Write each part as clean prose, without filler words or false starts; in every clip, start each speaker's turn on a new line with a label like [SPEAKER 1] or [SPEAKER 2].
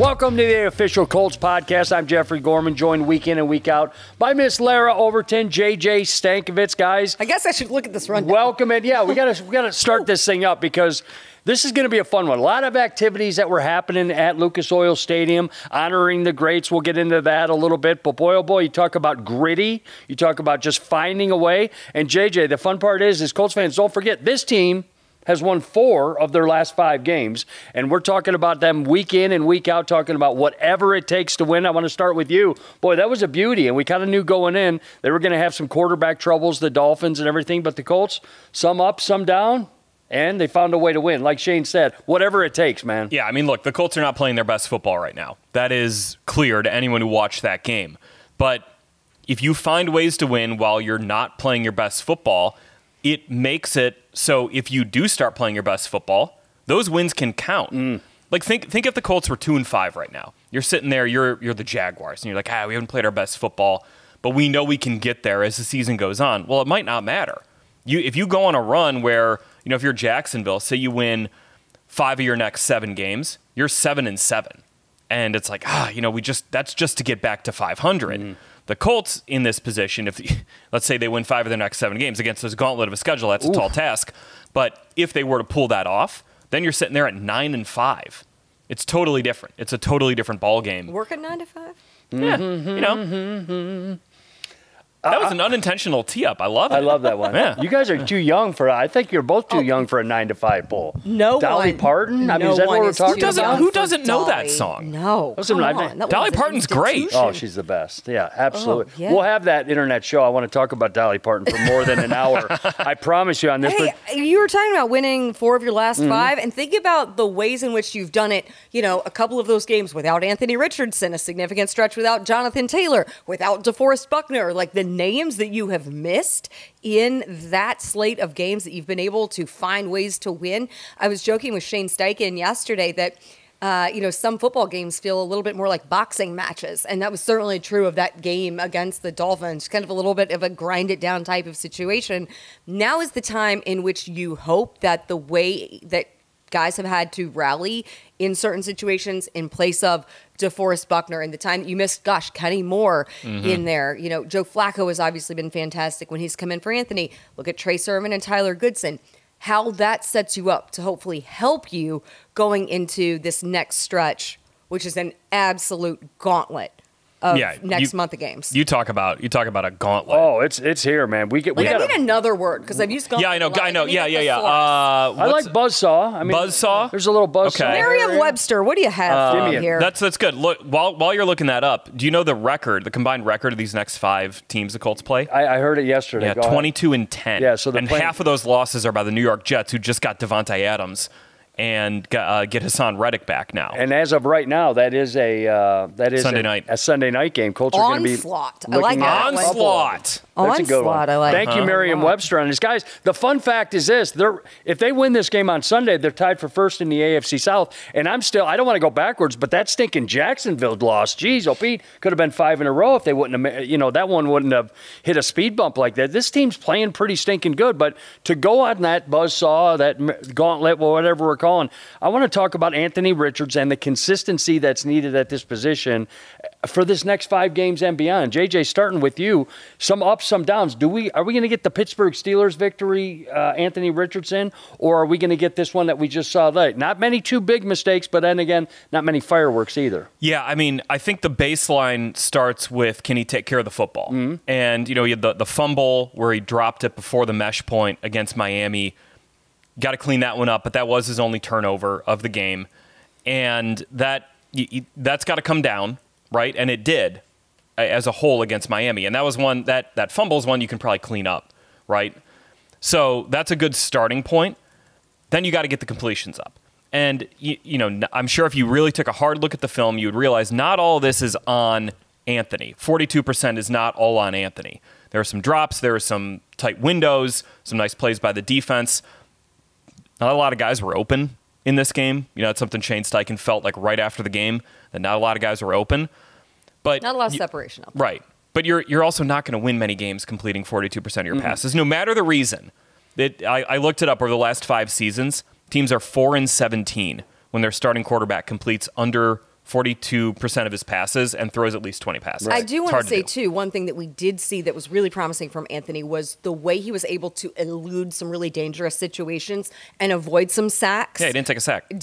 [SPEAKER 1] Welcome to the official Colts podcast. I'm Jeffrey Gorman, joined week in and week out by Miss Larra, Overton, JJ Stankevitz. Guys,
[SPEAKER 2] I guess I should look at this rundown.
[SPEAKER 1] Welcome in. Yeah, we gotta start this thing up because this is going to be a fun one. A lot of activities that were happening at Lucas Oil Stadium, honoring the greats. We'll get into that a little bit. But boy, oh boy, you talk about gritty. You talk about just finding a way. And JJ, the fun part is Colts fans, don't forget, this team has won 4 of their last 5 games. And we're talking about them week in and week out, talking about whatever it takes to win. I want to start with you. Boy, that was a beauty. And we kind of knew going in they were going to have some quarterback troubles, the Dolphins and everything. But the Colts, some up, some down. And they found a way to win. Like Shane said, whatever it takes, man.
[SPEAKER 3] Yeah, I mean, look, the Colts are not playing their best football right now. That is clear to anyone who watched that game. But if you find ways to win while you're not playing your best football, it makes it so if you do start playing your best football, those wins can count. Like, think if the Colts were 2-5 right now. You're sitting there, you're the Jaguars, and you're like, we haven't played our best football, but we know we can get there as the season goes on. Well, it might not matter. If you go on a run where, if you're Jacksonville, say you win 5 of your next 7 games, you're 7-7. And it's like, that's just to get back to 500. The Colts in this position, let's say they win 5 of their next 7 games against this gauntlet of a schedule, that's a tall task. But if they were to pull that off, then you're sitting there at 9-5. It's totally different. It's a totally different ball game.
[SPEAKER 2] Working 9 to 5?
[SPEAKER 3] Yeah, That was an unintentional tee-up. I love it.
[SPEAKER 1] I love that one.
[SPEAKER 3] Yeah.
[SPEAKER 1] You guys are too young for that. I think you're both too young for a 9-5 poll.
[SPEAKER 2] Dolly
[SPEAKER 1] Parton? I mean, is that what we're talking about?
[SPEAKER 3] Who doesn't know that song?
[SPEAKER 2] No.
[SPEAKER 3] Dolly Parton's great.
[SPEAKER 1] Oh, she's the best. Yeah, absolutely.
[SPEAKER 2] Yeah.
[SPEAKER 1] We'll have that internet show. I want to talk about Dolly Parton for more than an hour. I promise you on this.
[SPEAKER 2] Hey, you were talking about winning 4 of your last 5, and think about the ways in which you've done it. A couple of those games without Anthony Richardson, a significant stretch without Jonathan Taylor, without DeForest Buckner, like the names that you have missed in that slate of games that you've been able to find ways to win. I was joking with Shane Steichen yesterday that some football games feel a little bit more like boxing matches. And that was certainly true of that game against the Dolphins, kind of a little bit of a grind it down type of situation. Now is the time in which you hope that the way that guys have had to rally in certain situations in place of DeForest Buckner and the time that you missed, Kenny Moore in there. Joe Flacco has obviously been fantastic when he's come in for Anthony. Look at Trey Sermon and Tyler Goodson. How that sets you up to hopefully help you going into this next stretch, which is an absolute gauntlet of next month of games.
[SPEAKER 3] You talk about a gauntlet.
[SPEAKER 1] Oh, it's here, man. I need
[SPEAKER 2] another word because I've used gauntlet.
[SPEAKER 3] Yeah, I know. Yeah.
[SPEAKER 1] I like buzzsaw.
[SPEAKER 3] Buzzsaw?
[SPEAKER 1] There's a little buzzsaw.
[SPEAKER 3] Okay.
[SPEAKER 2] Merriam-Webster, what do you have here?
[SPEAKER 3] That's good. Look, while you're looking that up, do you know the combined record of these next 5 teams the Colts play?
[SPEAKER 1] I heard it yesterday.
[SPEAKER 3] Yeah, 22-10.
[SPEAKER 1] Yeah, so
[SPEAKER 3] half of those losses are by the New York Jets, who just got Devontae Adams and get Hassan Reddick back now.
[SPEAKER 1] And as of right now, that is a Sunday night game. Colts are going to be
[SPEAKER 2] onslaught. I like that.
[SPEAKER 3] Onslaught.
[SPEAKER 1] That's a good one.
[SPEAKER 2] I like.
[SPEAKER 1] Thank you, Merriam-Webster, on this. Guys, the fun fact is this. If they win this game on Sunday, they're tied for first in the AFC South. And I don't want to go backwards, but that stinking Jacksonville loss, geez, Pete, could have been 5 in a row if they wouldn't have, that one wouldn't have hit a speed bump like that. This team's playing pretty stinking good. But to go on that buzzsaw, that gauntlet, whatever we're calling, I want to talk about Anthony Richardson and the consistency that's needed at this position for this next 5 games and beyond. JJ, starting with you, some ups, some downs. Are we going to get the Pittsburgh Steelers victory, Anthony Richardson, or are we going to get this one that we just saw late? Not many too big mistakes, but then again, not many fireworks either.
[SPEAKER 3] Yeah, I mean, I think the baseline starts with, can he take care of the football? And, he had the fumble where he dropped it before the mesh point against Miami. Got to clean that one up, but that was his only turnover of the game. And that's got to come down, right? And it did as a whole against Miami. And that was one, that fumble is one you can probably clean up, right? So that's a good starting point. Then you got to get the completions up. And, I'm sure if you really took a hard look at the film, you would realize not all of this is on Anthony. 42% is not all on Anthony. There are some drops. There are some tight windows, some nice plays by the defense. Not a lot of guys were open in this game. It's something Shane Steichen felt like right after the game, that not a lot of guys were open. But
[SPEAKER 2] not a lot of separation.
[SPEAKER 3] Right. But you're also not going to win many games completing 42% of your passes, no matter the reason. I looked it up over the last 5 seasons. Teams are 4-17 when their starting quarterback completes under 42% of his passes and throws at least 20 passes.
[SPEAKER 2] I do want to say, too, one thing that we did see that was really promising from Anthony was the way he was able to elude some really dangerous situations and avoid some sacks.
[SPEAKER 3] Yeah, he didn't take a sack.
[SPEAKER 2] And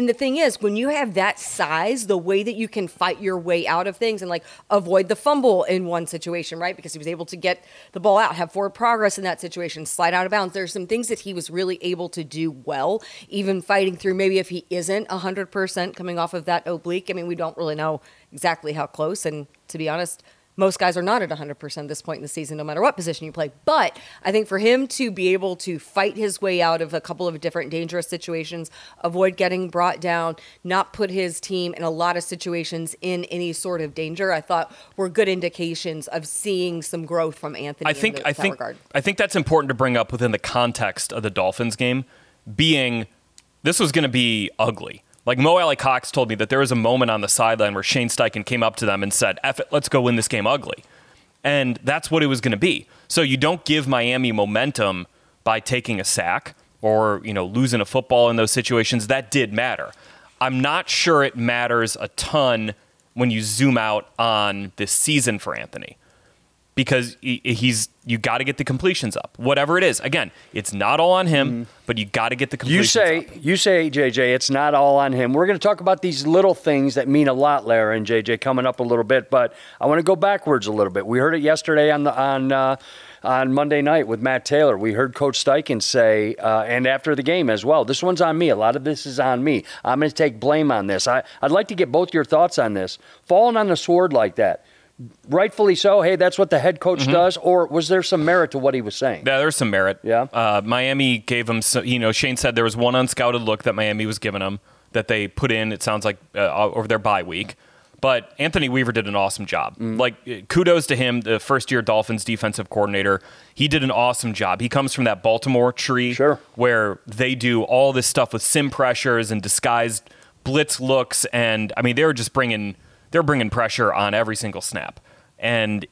[SPEAKER 2] the thing is, when you have that size, the way that you can fight your way out of things and, like, avoid the fumble in one situation, right? Because he was able to get the ball out, have forward progress in that situation, slide out of bounds. There's some things that he was really able to do well, even fighting through maybe if he isn't 100% coming off of that oblique. I mean, we don't really know exactly how close. And to be honest, most guys are not at 100% at this point in the season, no matter what position you play. But I think for him to be able to fight his way out of a couple of different dangerous situations, avoid getting brought down, not put his team in a lot of situations in any sort of danger, I thought were good indications of seeing some growth from Anthony in that regard.
[SPEAKER 3] I think that's important to bring up within the context of the Dolphins game, being this was going to be ugly. Like Mo Alley Cox told me that there was a moment on the sideline where Shane Steichen came up to them and said, F it, let's go win this game ugly. And that's what it was going to be. So you don't give Miami momentum by taking a sack or, losing a football in those situations. That did matter. I'm not sure it matters a ton when you zoom out on this season for Anthony. Because you got to get the completions up, whatever it is. Again, it's not all on him, but you got to get the completions up.
[SPEAKER 1] You say, JJ, it's not all on him. We're going to talk about these little things that mean a lot, Larra and JJ, coming up a little bit. But I want to go backwards a little bit. We heard it yesterday on Monday night with Matt Taylor. We heard Coach Steichen say, and after the game as well, this one's on me. A lot of this is on me. I'm going to take blame on this. I'd like to get both your thoughts on this. Falling on the sword like that. Rightfully so. Hey, that's what the head coach does. Or was there some merit to what he was saying?
[SPEAKER 3] Yeah, there's some merit.
[SPEAKER 1] Yeah.
[SPEAKER 3] Miami gave him some, Shane said there was one unscouted look that Miami was giving him that they put in, it sounds like, over their bye week. But Anthony Weaver did an awesome job. Like, kudos to him, the first-year Dolphins defensive coordinator. He did an awesome job. He comes from that Baltimore tree where they do all this stuff with sim pressures and disguised blitz looks. And, I mean, they're bringing pressure on every single snap. And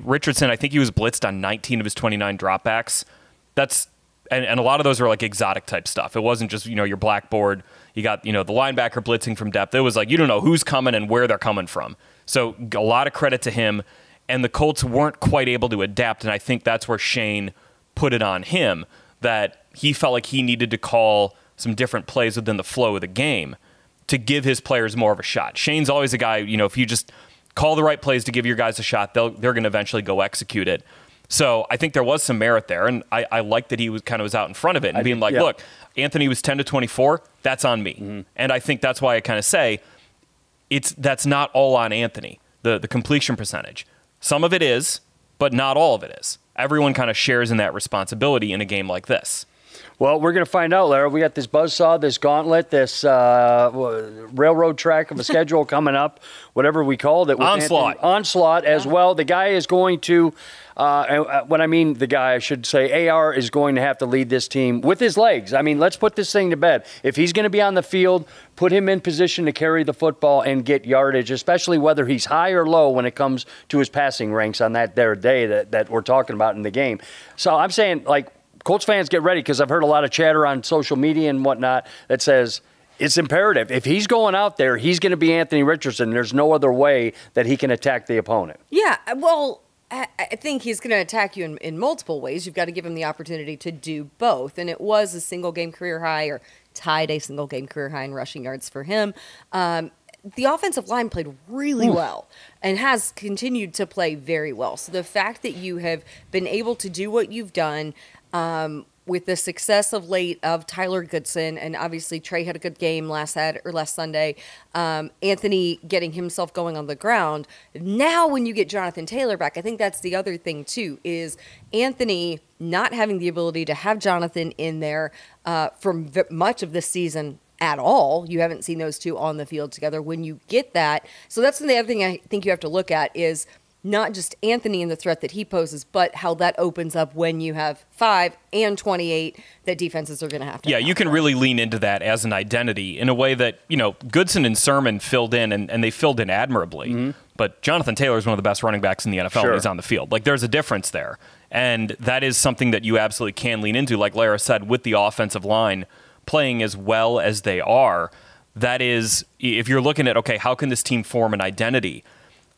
[SPEAKER 3] Richardson, I think he was blitzed on 19 of his 29 dropbacks. And a lot of those are like exotic type stuff. It wasn't just, your blackboard. You got, the linebacker blitzing from depth. It was like, you don't know who's coming and where they're coming from. So a lot of credit to him. And the Colts weren't quite able to adapt. And I think that's where Shane put it on him, that he felt like he needed to call some different plays within the flow of the game to give his players more of a shot. Shane's always a guy, if you just call the right plays to give your guys a shot, they're going to eventually go execute it. So I think there was some merit there, and I like that he was out in front of it and being like, look, Anthony was 10 to 24, that's on me. And I think that's why I kind of say that's not all on Anthony, the completion percentage. Some of it is, but not all of it is. Everyone kind of shares in that responsibility in a game like this.
[SPEAKER 1] Well, we're going to find out, Larra. We got this buzzsaw, this gauntlet, this railroad track of a schedule coming up, whatever we called it. Onslaught as well. The guy is going to, when I mean the guy, I should say AR is going to have to lead this team with his legs. I mean, let's put this thing to bed. If he's going to be on the field, put him in position to carry the football and get yardage, especially whether he's high or low when it comes to his passing ranks on that there day that we're talking about in the game. So I'm saying, Colts fans, get ready, because I've heard a lot of chatter on social media and whatnot that says it's imperative. If he's going out there, he's going to be Anthony Richardson. There's no other way that he can attack the opponent.
[SPEAKER 2] Yeah, well, I think he's going to attack you in multiple ways. You've got to give him the opportunity to do both. And it was a single-game career high, or tied a single-game career high in rushing yards for him. The offensive line played really well and has continued to play very well. So the fact that you have been able to do what you've done with the success of late of Tyler Goodson, and obviously Trey had a good game last Sunday, Anthony getting himself going on the ground. Now when you get Jonathan Taylor back, I think that's the other thing too, is Anthony not having the ability to have Jonathan in there for much of this season at all. You haven't seen those two on the field together. When you get that, so that's the other thing I think you have to look at is not just Anthony and the threat that he poses, but how that opens up when you have 5 and 28 that defenses are going to have to.
[SPEAKER 3] Yeah, you can really lean into that as an identity in a way that, Goodson and Sermon filled in, and they filled in admirably. But Jonathan Taylor is one of the best running backs in the NFL when he's on the field. There's a difference there. And that is something that you absolutely can lean into, like Larra said, with the offensive line playing as well as they are. that is, if you're looking at, okay, how can this team form an identity?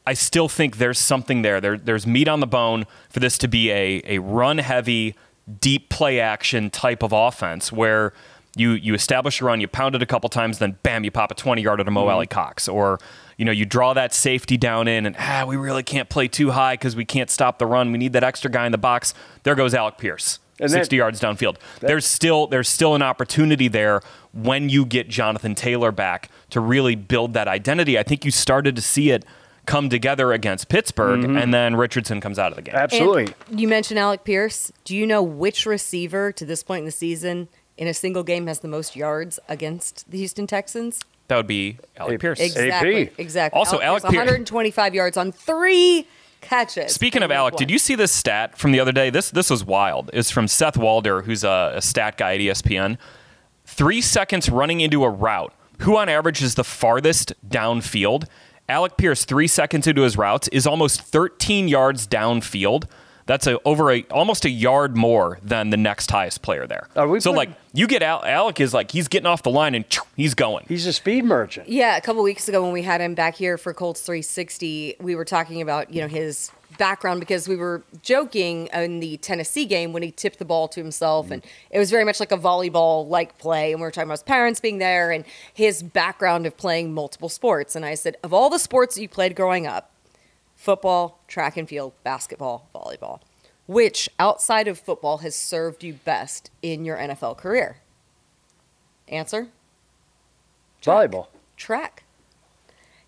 [SPEAKER 3] I still think there's something there. There's meat on the bone for this to be a run-heavy, deep play action type of offense where you establish a run, you pound it a couple times, then bam, you pop a 20-yarder to Mo Alley Cox. Or, you draw that safety down in and, we really can't play too high because we can't stop the run. We need that extra guy in the box. There goes Alec Pierce, and 60 yards downfield. There's still an opportunity there when you get Jonathan Taylor back to really build that identity. I think you started to see it come together against Pittsburgh, and then Richardson comes out of the game.
[SPEAKER 1] Absolutely.
[SPEAKER 2] And you mentioned Alec Pierce. Do you know which receiver to this point in the season in a single game has the most yards against the Houston Texans?
[SPEAKER 3] That would be Alec Pierce.
[SPEAKER 2] Exactly.
[SPEAKER 1] AP.
[SPEAKER 2] Exactly.
[SPEAKER 3] Also, Alec Pierce,
[SPEAKER 2] 125 yards on 3 catches.
[SPEAKER 3] Speaking of Alec, did you see this stat from the other day? This was wild. It's from Seth Walder, who's a stat guy at ESPN. 3 seconds running into a route. Who on average is the farthest downfield? Alec Pierce, 3 seconds into his routes, is almost 13 yards downfield. That's almost a yard more than the next highest player there. You get Alec is he's getting off the line and he's going.
[SPEAKER 1] He's a speed merchant.
[SPEAKER 2] Yeah, a couple weeks ago when we had him back here for Colts 360, we were talking about, his background because we were joking in the Tennessee game when he tipped the ball to himself, and it was very much like a volleyball-like play, and we were talking about his parents being there and his background of playing multiple sports. And I said, of all the sports that you played growing up, football, track and field, basketball, volleyball, which outside of football has served you best in your NFL career? Answer?
[SPEAKER 1] Volleyball.
[SPEAKER 2] Track.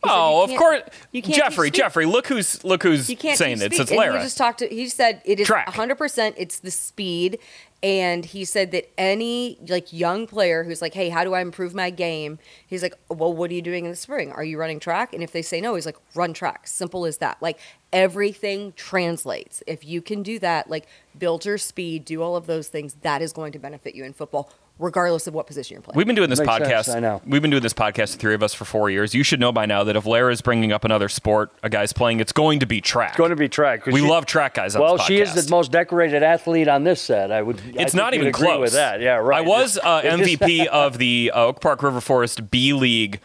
[SPEAKER 3] Of course.
[SPEAKER 2] You can't
[SPEAKER 3] Jeffrey, look who's saying this. It's Larra.
[SPEAKER 2] He said it is
[SPEAKER 3] Track.
[SPEAKER 2] 100%. It's the speed. And he said that any young player who's like, hey, how do I improve my game? He's like, well, what are you doing in the spring? Are you running track? And if they say no, he's like, run track. Simple as that. Everything translates. If you can do that, build your speed, do all of those things, that is going to benefit you in football, regardless of what position you're playing.
[SPEAKER 3] We've been doing this
[SPEAKER 1] Makes
[SPEAKER 3] podcast.
[SPEAKER 1] sense, I know.
[SPEAKER 3] We've been doing this podcast, the three of us, for 4 years. You should know by now that if Larra is bringing up another sport a guy's playing, it's going to be track.
[SPEAKER 1] It's going to be track.
[SPEAKER 3] We love track guys on this podcast.
[SPEAKER 1] Well, she is the most decorated athlete on this set.
[SPEAKER 3] It's not even
[SPEAKER 1] agree
[SPEAKER 3] close.
[SPEAKER 1] With that. Yeah, right.
[SPEAKER 3] I was MVP of the Oak Park River Forest B League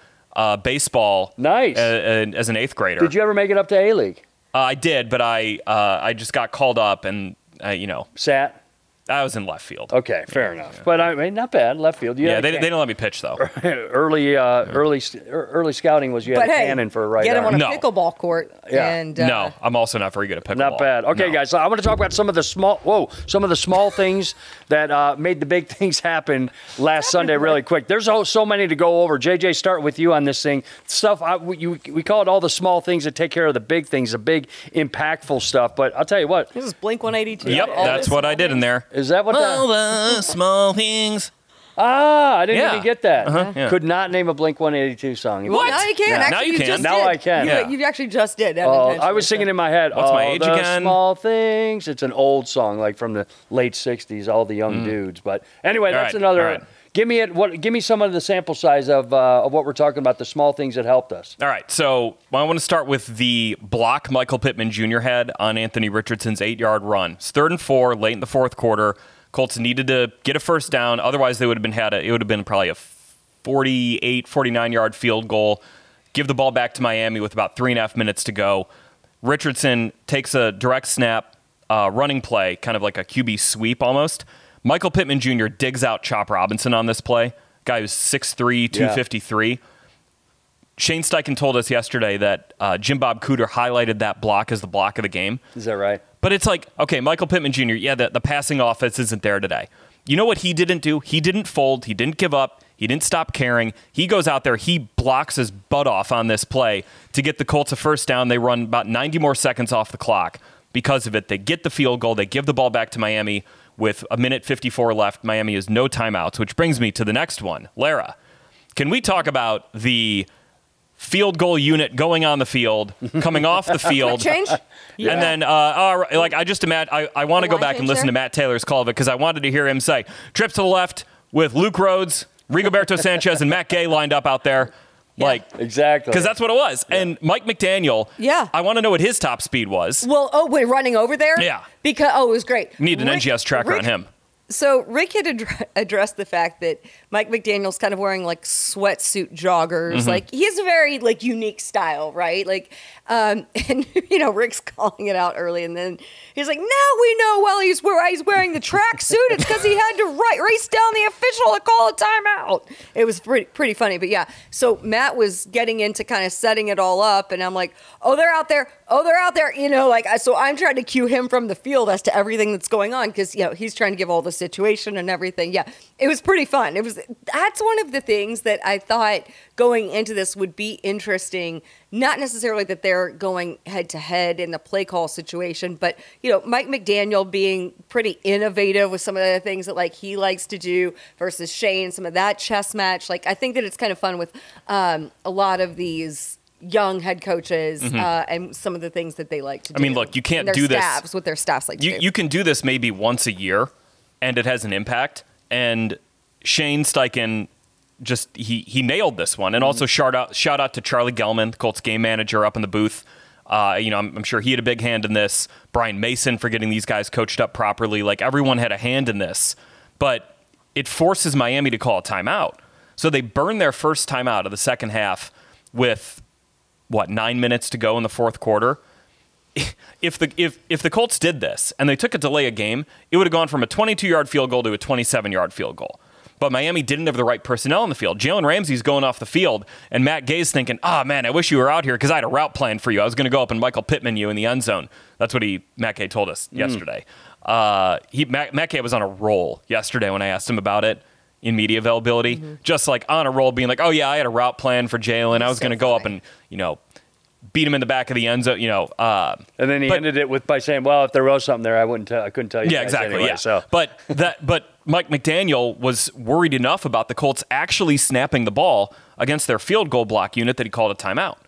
[SPEAKER 3] baseball.
[SPEAKER 1] Nice.
[SPEAKER 3] As an 8th grader.
[SPEAKER 1] Did you ever make it up to A League?
[SPEAKER 3] I did, but I just got called up and
[SPEAKER 1] Sat.
[SPEAKER 3] I was in left field.
[SPEAKER 1] Okay, fair enough. But I mean, not bad. Left field.
[SPEAKER 3] They didn't let me pitch though.
[SPEAKER 1] early scouting was you had a cannon for a right
[SPEAKER 2] get him
[SPEAKER 1] arm.
[SPEAKER 2] on a pickleball court.
[SPEAKER 1] Yeah.
[SPEAKER 2] And,
[SPEAKER 3] No, I'm also not very good at pickleball.
[SPEAKER 1] Not bad. Okay, guys. So I want to talk about some of the small things that made the big things happen last Sunday. Really quick. There's so many to go over. JJ, start with you on this thing. We call it all the small things that take care of the big things, the big impactful stuff. But I'll tell you what.
[SPEAKER 2] This is Blink 182.
[SPEAKER 3] Yep, that's what I did in there.
[SPEAKER 1] Is that what
[SPEAKER 3] all the small things?
[SPEAKER 1] I didn't even get that.
[SPEAKER 3] Yeah.
[SPEAKER 1] Could not name a Blink 182 song.
[SPEAKER 2] Well, now you can.
[SPEAKER 1] Yeah.
[SPEAKER 2] Actually,
[SPEAKER 3] Now you can.
[SPEAKER 2] just
[SPEAKER 1] Now
[SPEAKER 2] did.
[SPEAKER 1] I can.
[SPEAKER 2] You actually just did.
[SPEAKER 1] I was singing in my head.
[SPEAKER 3] What's my age
[SPEAKER 1] the
[SPEAKER 3] again?
[SPEAKER 1] Small things. It's an old song, from the late '60s. All the young dudes. But anyway, that's another.
[SPEAKER 3] All right.
[SPEAKER 1] Give me some of the sample size of what we're talking about. The small things that helped us.
[SPEAKER 3] All right, so I want to start with the block Michael Pittman Jr. had on Anthony Richardson's 8-yard run. It's 3rd and 4, late in the 4th quarter. Colts needed to get a first down. Otherwise, they would have been probably a 48, 49-yard field goal. Give the ball back to Miami with about 3.5 minutes to go. Richardson takes a direct snap, running play, kind of like a QB sweep almost. Michael Pittman Jr. digs out Chop Robinson on this play. Guy who's 6'3", 253. Yeah. Shane Steichen told us yesterday that Jim Bob Cooter highlighted that block as the block of the game.
[SPEAKER 1] Is that right?
[SPEAKER 3] But it's okay, Michael Pittman Jr., the passing offense isn't there today. You know what he didn't do? He didn't fold. He didn't give up. He didn't stop caring. He goes out there. He blocks his butt off on this play to get the Colts a first down. They run about 90 more seconds off the clock. Because of it, they get the field goal. They give the ball back to Miami with 1:54 left. Miami has no timeouts, which brings me to the next one. Larra, can we talk about the field goal unit going on the field, coming off the field?
[SPEAKER 2] Change?
[SPEAKER 3] And then, I just imagine, I want to go back and listen to Matt Taylor's call of it because I wanted to hear him say, trips to the left with Luke Rhodes, Rigoberto Sanchez, and Matt Gay lined up out there.
[SPEAKER 2] Yeah.
[SPEAKER 1] Exactly.
[SPEAKER 3] Because that's what it was. Yeah. And Mike McDaniel, I want to know what his top speed was.
[SPEAKER 2] Well, running over there?
[SPEAKER 3] Yeah.
[SPEAKER 2] Because, it was great.
[SPEAKER 3] Need an NGS tracker on him.
[SPEAKER 2] So Rick had addressed the fact that Mike McDaniel's kind of wearing like sweatsuit joggers. Like he has a very like unique style, right? Like, and Rick's calling it out early, and then he's like, "Now we know why he's wearing the tracksuit. It's because he had to race down the official and call a timeout." It was pretty funny, but yeah. So Matt was getting into kind of setting it all up, and I'm like, "Oh, they're out there. Oh, they're out there." So I'm trying to cue him from the field as to everything that's going on because he's trying to give all the situation and everything. Yeah, it was pretty fun. That's one of the things that I thought going into this would be interesting. Not necessarily that they're going head to head in the play call situation, but Mike McDaniel being pretty innovative with some of the things that like he likes to do versus Shane, some of that chess match. Like I think that it's kind of fun with a lot of these young head coaches and some of the things that they like to do.
[SPEAKER 3] I mean, look, you can't do this.
[SPEAKER 2] What their staffs like to do.
[SPEAKER 3] You can do this maybe once a year, and it has an impact. And Shane Steichen just he nailed this one. And also shout out to Charlie Gelman, the Colts game manager up in the booth. I'm sure he had a big hand in this. Brian Mason for getting these guys coached up properly. Like everyone had a hand in this, but it forces Miami to call a timeout. So they burn their first timeout of the second half with 9 minutes to go in the fourth quarter. If the Colts did this and they took a delay of game, it would have gone from a 22-yard field goal to a 27-yard field goal. But Miami didn't have the right personnel on the field. Jalen Ramsey's going off the field, and Matt Gay's thinking, man, I wish you were out here because I had a route plan for you. I was going to go up and Michael Pittman you in the end zone. That's what Matt Gay told us yesterday. Matt Gay was on a roll yesterday when I asked him about it in media availability. Just like on a roll, being like, oh, yeah, I had a route plan for Jalen. I was going to go up and, beat him in the back of the end zone,
[SPEAKER 1] and then he ended it by saying, "Well, if there was something there, I couldn't tell you."
[SPEAKER 3] Yeah, exactly.
[SPEAKER 1] Anyway,
[SPEAKER 3] yeah.
[SPEAKER 1] So.
[SPEAKER 3] But Mike McDaniel was worried enough about the Colts actually snapping the ball against their field goal block unit that he called a timeout.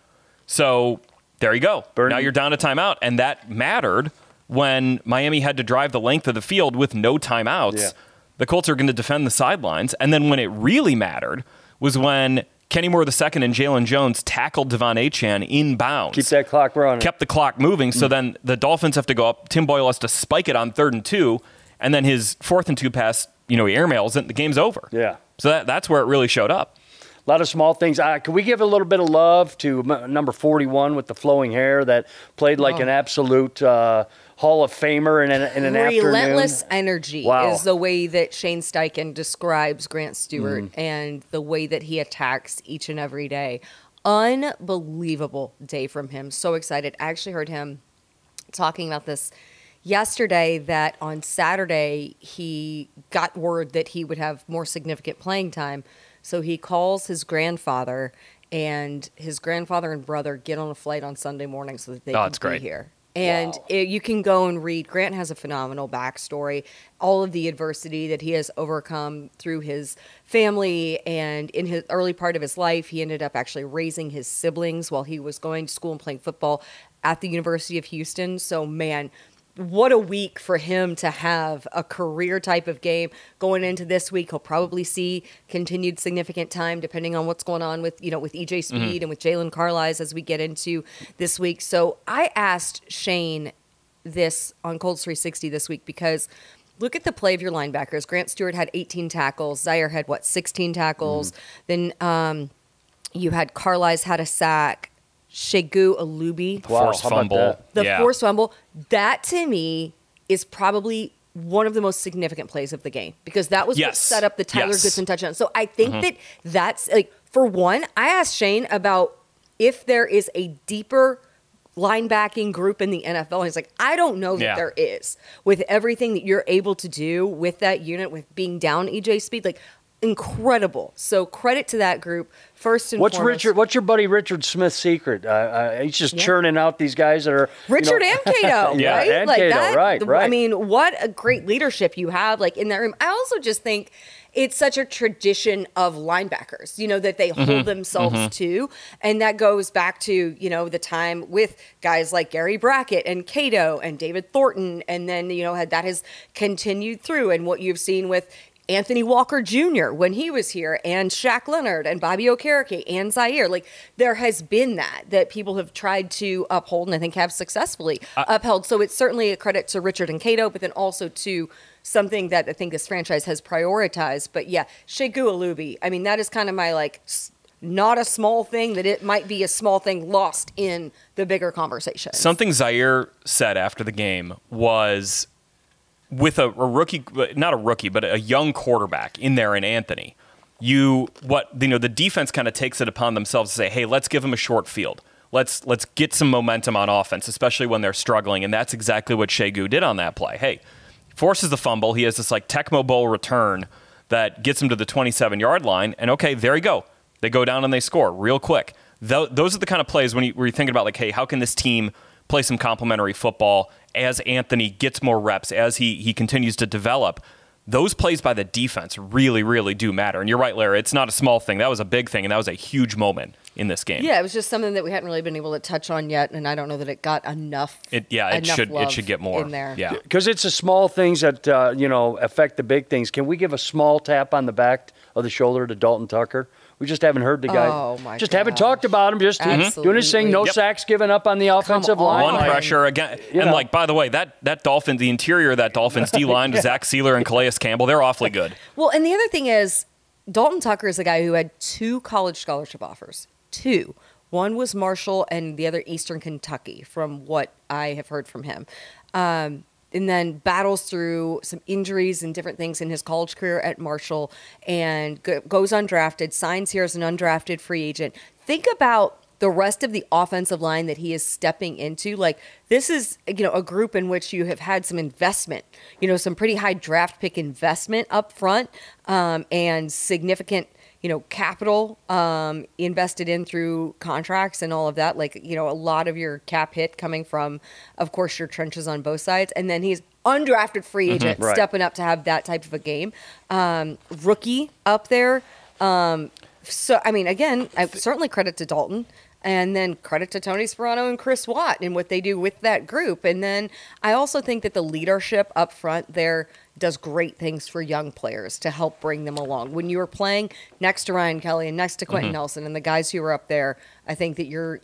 [SPEAKER 3] So there you go. Now you're down to timeout, and that mattered when Miami had to drive the length of the field with no timeouts. Yeah. The Colts are going to defend the sidelines, and then when it really mattered was when Kenny Moore II and Jalen Jones tackled Devon Achane inbounds.
[SPEAKER 1] Keep that clock running.
[SPEAKER 3] Kept the clock moving. So then the Dolphins have to go up. Tim Boyle has to spike it on 3rd and 2. And then his 4th and 2 pass, he airmails it. The game's over.
[SPEAKER 1] Yeah.
[SPEAKER 3] So that's where it really showed up.
[SPEAKER 1] A lot of small things. Can we give a little bit of love to number 41 with the flowing hair that played like an absolute Hall of Famer in an afternoon?
[SPEAKER 2] Relentless energy is the way that Shane Steichen describes Grant Stewart and the way that he attacks each and every day. Unbelievable day from him. So excited. I actually heard him talking about this yesterday, that on Saturday he got word that he would have more significant playing time. So he calls his grandfather, and his grandfather and brother get on a flight on Sunday morning so that they can be here. And you can go and read. Grant has a phenomenal backstory, all of the adversity that he has overcome through his family. And in his early part of his life, he ended up actually raising his siblings while he was going to school and playing football at the University of Houston. So, man, what a week for him to have a career type of game going into this week. He'll probably see continued significant time depending on what's going on with EJ Speed and with Jalen Carlisle as we get into this week. So I asked Shane this on Colts 360 this week because look at the play of your linebackers. Grant Stewart had 18 tackles. Zaire had 16 tackles. Then you had Carlisle had a sack. Shegu Alubi.
[SPEAKER 3] Forced fumble.
[SPEAKER 2] Forced fumble. That, to me, is probably one of the most significant plays of the game because that was what set up the Tyler Goodson touchdown. So I think that's, like, for one, I asked Shane about if there is a deeper linebacking group in the NFL. And he's like, I don't know that there is. With everything that you're able to do with that unit, with being down EJ Speed, like, incredible. So credit to that group first and foremost.
[SPEAKER 1] What's your buddy Richard Smith's secret? He's just churning out these guys that are
[SPEAKER 2] Richard and Cato, right?
[SPEAKER 1] And like Cato, that, right.
[SPEAKER 2] I mean, what a great leadership you have, like in that room. I also just think it's such a tradition of linebackers, that they hold themselves to. And that goes back to, the time with guys like Gary Brackett and Cato and David Thornton. And then, that has continued through. And what you've seen with Anthony Walker Jr. when he was here, and Shaq Leonard and Bobby Okereke and Zaire. Like, there has been that people have tried to uphold and I think have successfully upheld. So it's certainly a credit to Richard and Cato, but then also to something that I think this franchise has prioritized. But yeah, Shegu Alubi, I mean, that is kind of my not a small thing, that it might be a small thing lost in the bigger conversation.
[SPEAKER 3] Something Zaire said after the game was, with a rookie, not a rookie, but a young quarterback in there in Anthony, the defense kind of takes it upon themselves to say, hey, let's give him a short field. Let's get some momentum on offense, especially when they're struggling. And that's exactly what Shegu did on that play. Hey, forces the fumble. He has this Tecmo Bowl return that gets him to the 27-yard line. And okay, there you go. They go down and they score real quick. Those are the kind of plays when you're thinking about, hey, how can this team play some complementary football as Anthony gets more reps, as he continues to develop. Those plays by the defense really, really do matter. And you're right, Larra, it's not a small thing. That was a big thing, and that was a huge moment in this game.
[SPEAKER 2] Yeah, it was just something that we hadn't really been able to touch on yet, and I don't know that it got enough.
[SPEAKER 3] It should get more
[SPEAKER 2] in there.
[SPEAKER 3] Yeah,
[SPEAKER 1] because it's the small things that affect the big things. Can we give a small tap on the back of the shoulder to Dalton Tucker? We just haven't heard the guy.
[SPEAKER 2] Oh, my
[SPEAKER 1] Just haven't talked about him. Just doing his thing. No sacks given up on the offensive line.
[SPEAKER 3] One pressure again. And by the way, that Dolphins, the interior of that Dolphins D-line with Zach Sealer and Calais Campbell, they're awfully good.
[SPEAKER 2] Well, and the other thing is, Dalton Tucker is a guy who had 2 college scholarship offers. 2. One was Marshall and the other Eastern Kentucky, from what I have heard from him. And then battles through some injuries and different things in his college career at Marshall, and goes undrafted, signs here as an undrafted free agent. Think about the rest of the offensive line that he is stepping into. This is, a group in which you have had some investment, some pretty high draft pick investment up front, and significant capital invested in through contracts and all of that. A lot of your cap hit coming from, of course, your trenches on both sides. And then he's undrafted free agent stepping up to have that type of a game. Rookie up there. So, again, I certainly credit to Dalton. And then credit to Tony Sperano and Chris Watt and what they do with that group. And then I also think that the leadership up front there does great things for young players to help bring them along. When you are playing next to Ryan Kelly and next to Quentin Nelson and the guys who are up there, I think that you're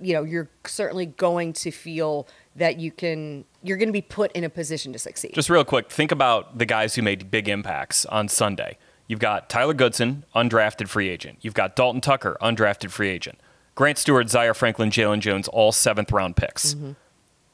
[SPEAKER 2] certainly going to feel that you're going to be put in a position to succeed.
[SPEAKER 3] Just real quick, think about the guys who made big impacts on Sunday. You've got Tyler Goodson, undrafted free agent. You've got Dalton Tucker, undrafted free agent. Grant Stewart, Zaire Franklin, Jalen Jones, all 7th-round picks.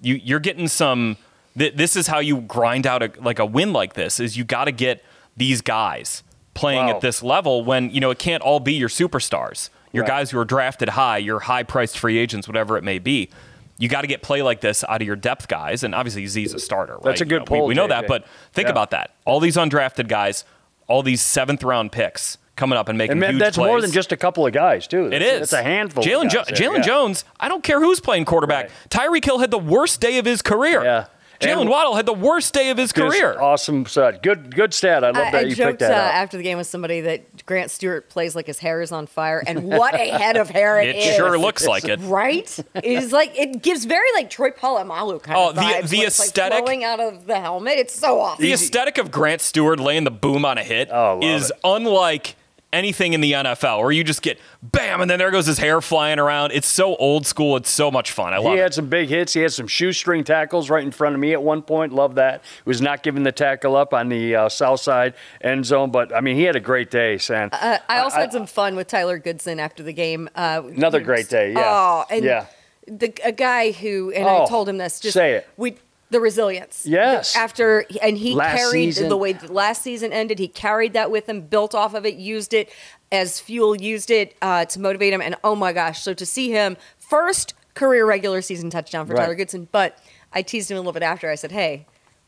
[SPEAKER 3] You're getting some. This is how you grind out a win like this. Is you got to get these guys playing at this level when it can't all be your superstars, your guys who are drafted high, your high-priced free agents, whatever it may be. You got to get play like this out of your depth guys, and obviously Z's a starter. Right?
[SPEAKER 1] That's a good poll.
[SPEAKER 3] We know that, but think about that. All these undrafted guys, all these 7th-round picks coming up and making huge
[SPEAKER 1] that's
[SPEAKER 3] plays.
[SPEAKER 1] more than just a couple of guys, too.
[SPEAKER 3] It is.
[SPEAKER 1] It's a handful.
[SPEAKER 3] Jalen Jones, I don't care who's playing quarterback. Tyreek Hill had the worst day of his career.
[SPEAKER 1] Yeah.
[SPEAKER 3] Jalen Waddle had the worst day of his career.
[SPEAKER 1] Awesome stat. Good stat. I love that you picked that up.
[SPEAKER 2] After the game with somebody that Grant Stewart plays like his hair is on fire, and what a head of hair it is.
[SPEAKER 3] It sure looks like it.
[SPEAKER 2] Right? It is it gives very Troy Polamalu kind of vibes.
[SPEAKER 3] The aesthetic.
[SPEAKER 2] Flowing out of the helmet. It's so awesome.
[SPEAKER 3] The aesthetic of Grant Stewart laying the boom on a hit is unlike anything in the NFL, where you just get bam, and then there goes his hair flying around. It's so old school. It's so much fun. I love it.
[SPEAKER 1] He had some big hits. He had some shoestring tackles right in front of me at one point. Love that. He was not giving the tackle up on the south side end zone, but, he had a great day, Sam.
[SPEAKER 2] I also had some fun with Tyler Goodson after the game.
[SPEAKER 1] Another great day, yeah.
[SPEAKER 2] Oh, and a guy who, and I told him this, just
[SPEAKER 1] say it.
[SPEAKER 2] The resilience.
[SPEAKER 1] Yes.
[SPEAKER 2] He carried the way the last season ended. He carried that with him, built off of it, used it as fuel, used it to motivate him. And oh my gosh, so to see him, first career regular season touchdown for Tyler Goodson. But I teased him a little bit after. I said, hey,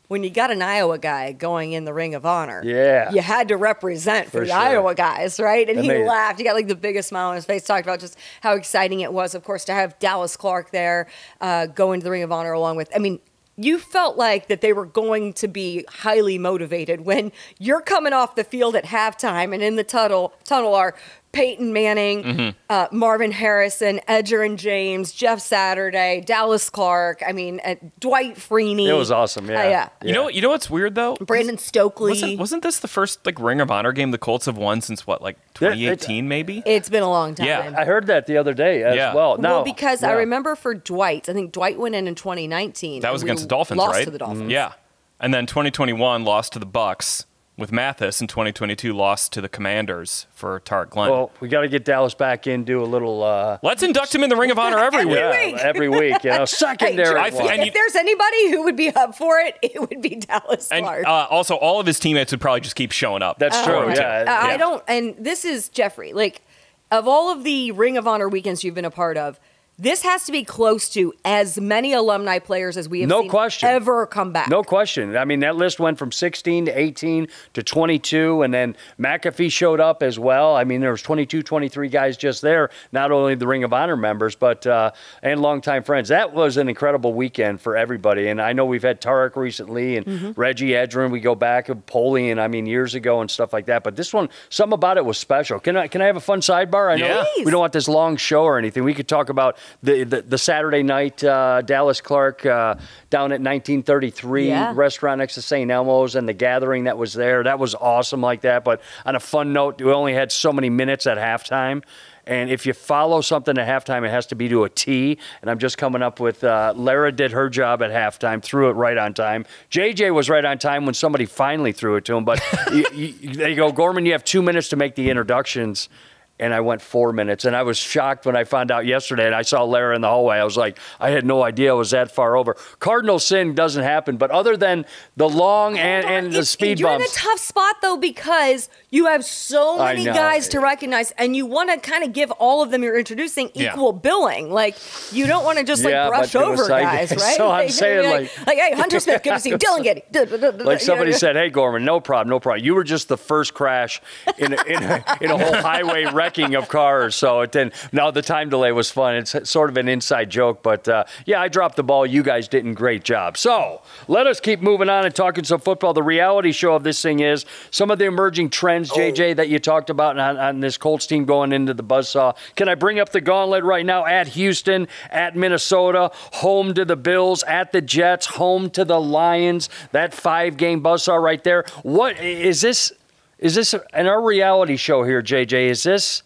[SPEAKER 2] when you got an Iowa guy going in the Ring of Honor, you had to represent for the Iowa guys, right? And he laughed. He got the biggest smile on his face, talked about just how exciting it was, of course, to have Dallas Clark there go into the Ring of Honor along with, you felt like that they were going to be highly motivated when you're coming off the field at halftime and in the tunnel are Peyton Manning, Marvin Harrison, Edgerrin James, Jeff Saturday, Dallas Clark. I mean, Dwight Freeney.
[SPEAKER 1] It was awesome. Yeah.
[SPEAKER 3] You know what's weird though?
[SPEAKER 2] Brandon Stokely.
[SPEAKER 3] Wasn't this the first like Ring of Honor game the Colts have won since what, like 2018 maybe?
[SPEAKER 2] It's been a long time.
[SPEAKER 3] Yeah.
[SPEAKER 1] I heard that the other day as well.
[SPEAKER 2] Well, because I remember for Dwight, I think Dwight went in 2019.
[SPEAKER 3] That was against the Dolphins,
[SPEAKER 2] lost
[SPEAKER 3] right?
[SPEAKER 2] To the Dolphins.
[SPEAKER 3] Yeah. And then 2021 lost to the Bucks with Mathis, and 2022 lost to the Commanders for Tarek Glenn.
[SPEAKER 1] Well, we got to get Dallas back in, do a little.
[SPEAKER 3] Let's induct him in the Ring of Honor every week.
[SPEAKER 1] Every week, secondary.
[SPEAKER 2] If there's anybody who would be up for it, it would be Dallas Clark.
[SPEAKER 3] And also, all of his teammates would probably just keep showing up.
[SPEAKER 1] That's true.
[SPEAKER 2] I don't. And this is Jeffrey. Like, of all of the Ring of Honor weekends you've been a part of, this has to be close to as many alumni players as we have seen ever come back.
[SPEAKER 1] No question. I mean, that list went from 16 to 18 to 22, and then McAfee showed up as well. I mean, there was 22, 23 guys just there, not only the Ring of Honor members, but and longtime friends. That was an incredible weekend for everybody. And I know we've had Tarek recently and Reggie Edgerrin. We go back and Poley, and I mean, years ago and stuff like that. But this one, something about it was special. Can I have a fun sidebar? I know we don't want this long show or anything. We could talk about the Saturday night Dallas Clark down at 1933 restaurant next to St. Elmo's and the gathering that was there. That was awesome like that. But on a fun note, we only had so many minutes at halftime. And if you follow something at halftime, it has to be to a T. And I'm just coming up with Larra did her job at halftime, threw it right on time. JJ was right on time when somebody finally threw it to him. But they go, Gorman, you have 2 minutes to make the introductions. And I went 4 minutes, and I was shocked when I found out yesterday, and I saw Larra in the hallway. I was like, I had no idea I was that far over. Cardinal sin doesn't happen, but other than the long and the speed
[SPEAKER 2] you're
[SPEAKER 1] bumps.
[SPEAKER 2] You're in a tough spot, though, because you have so many guys to recognize, and you want to kind of give all of them you're introducing equal billing. Like, you don't want to just, brush over guys, right?
[SPEAKER 1] So I'm saying,
[SPEAKER 2] like, hey, Hunter Smith, good to see you. Dylan Getty.
[SPEAKER 1] Like somebody said, hey, Gorman, no problem. You were just the first crash in a whole highway wreck of cars, so now the time delay was fun. It's sort of an inside joke, but I dropped the ball. You guys did a great job. So let us keep moving on and talking some football. The reality show of this thing is some of the emerging trends, JJ, that you talked about on this Colts team going into the buzzsaw. Can I bring up the gauntlet right now? At Houston, at Minnesota, home to the Bills, at the Jets, home to the Lions. That 5-game buzzsaw right there. What is this? Is this in our reality show here, JJ? Is this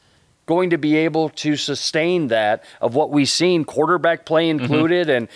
[SPEAKER 1] going to be able to sustain that of what we've seen, quarterback play included, and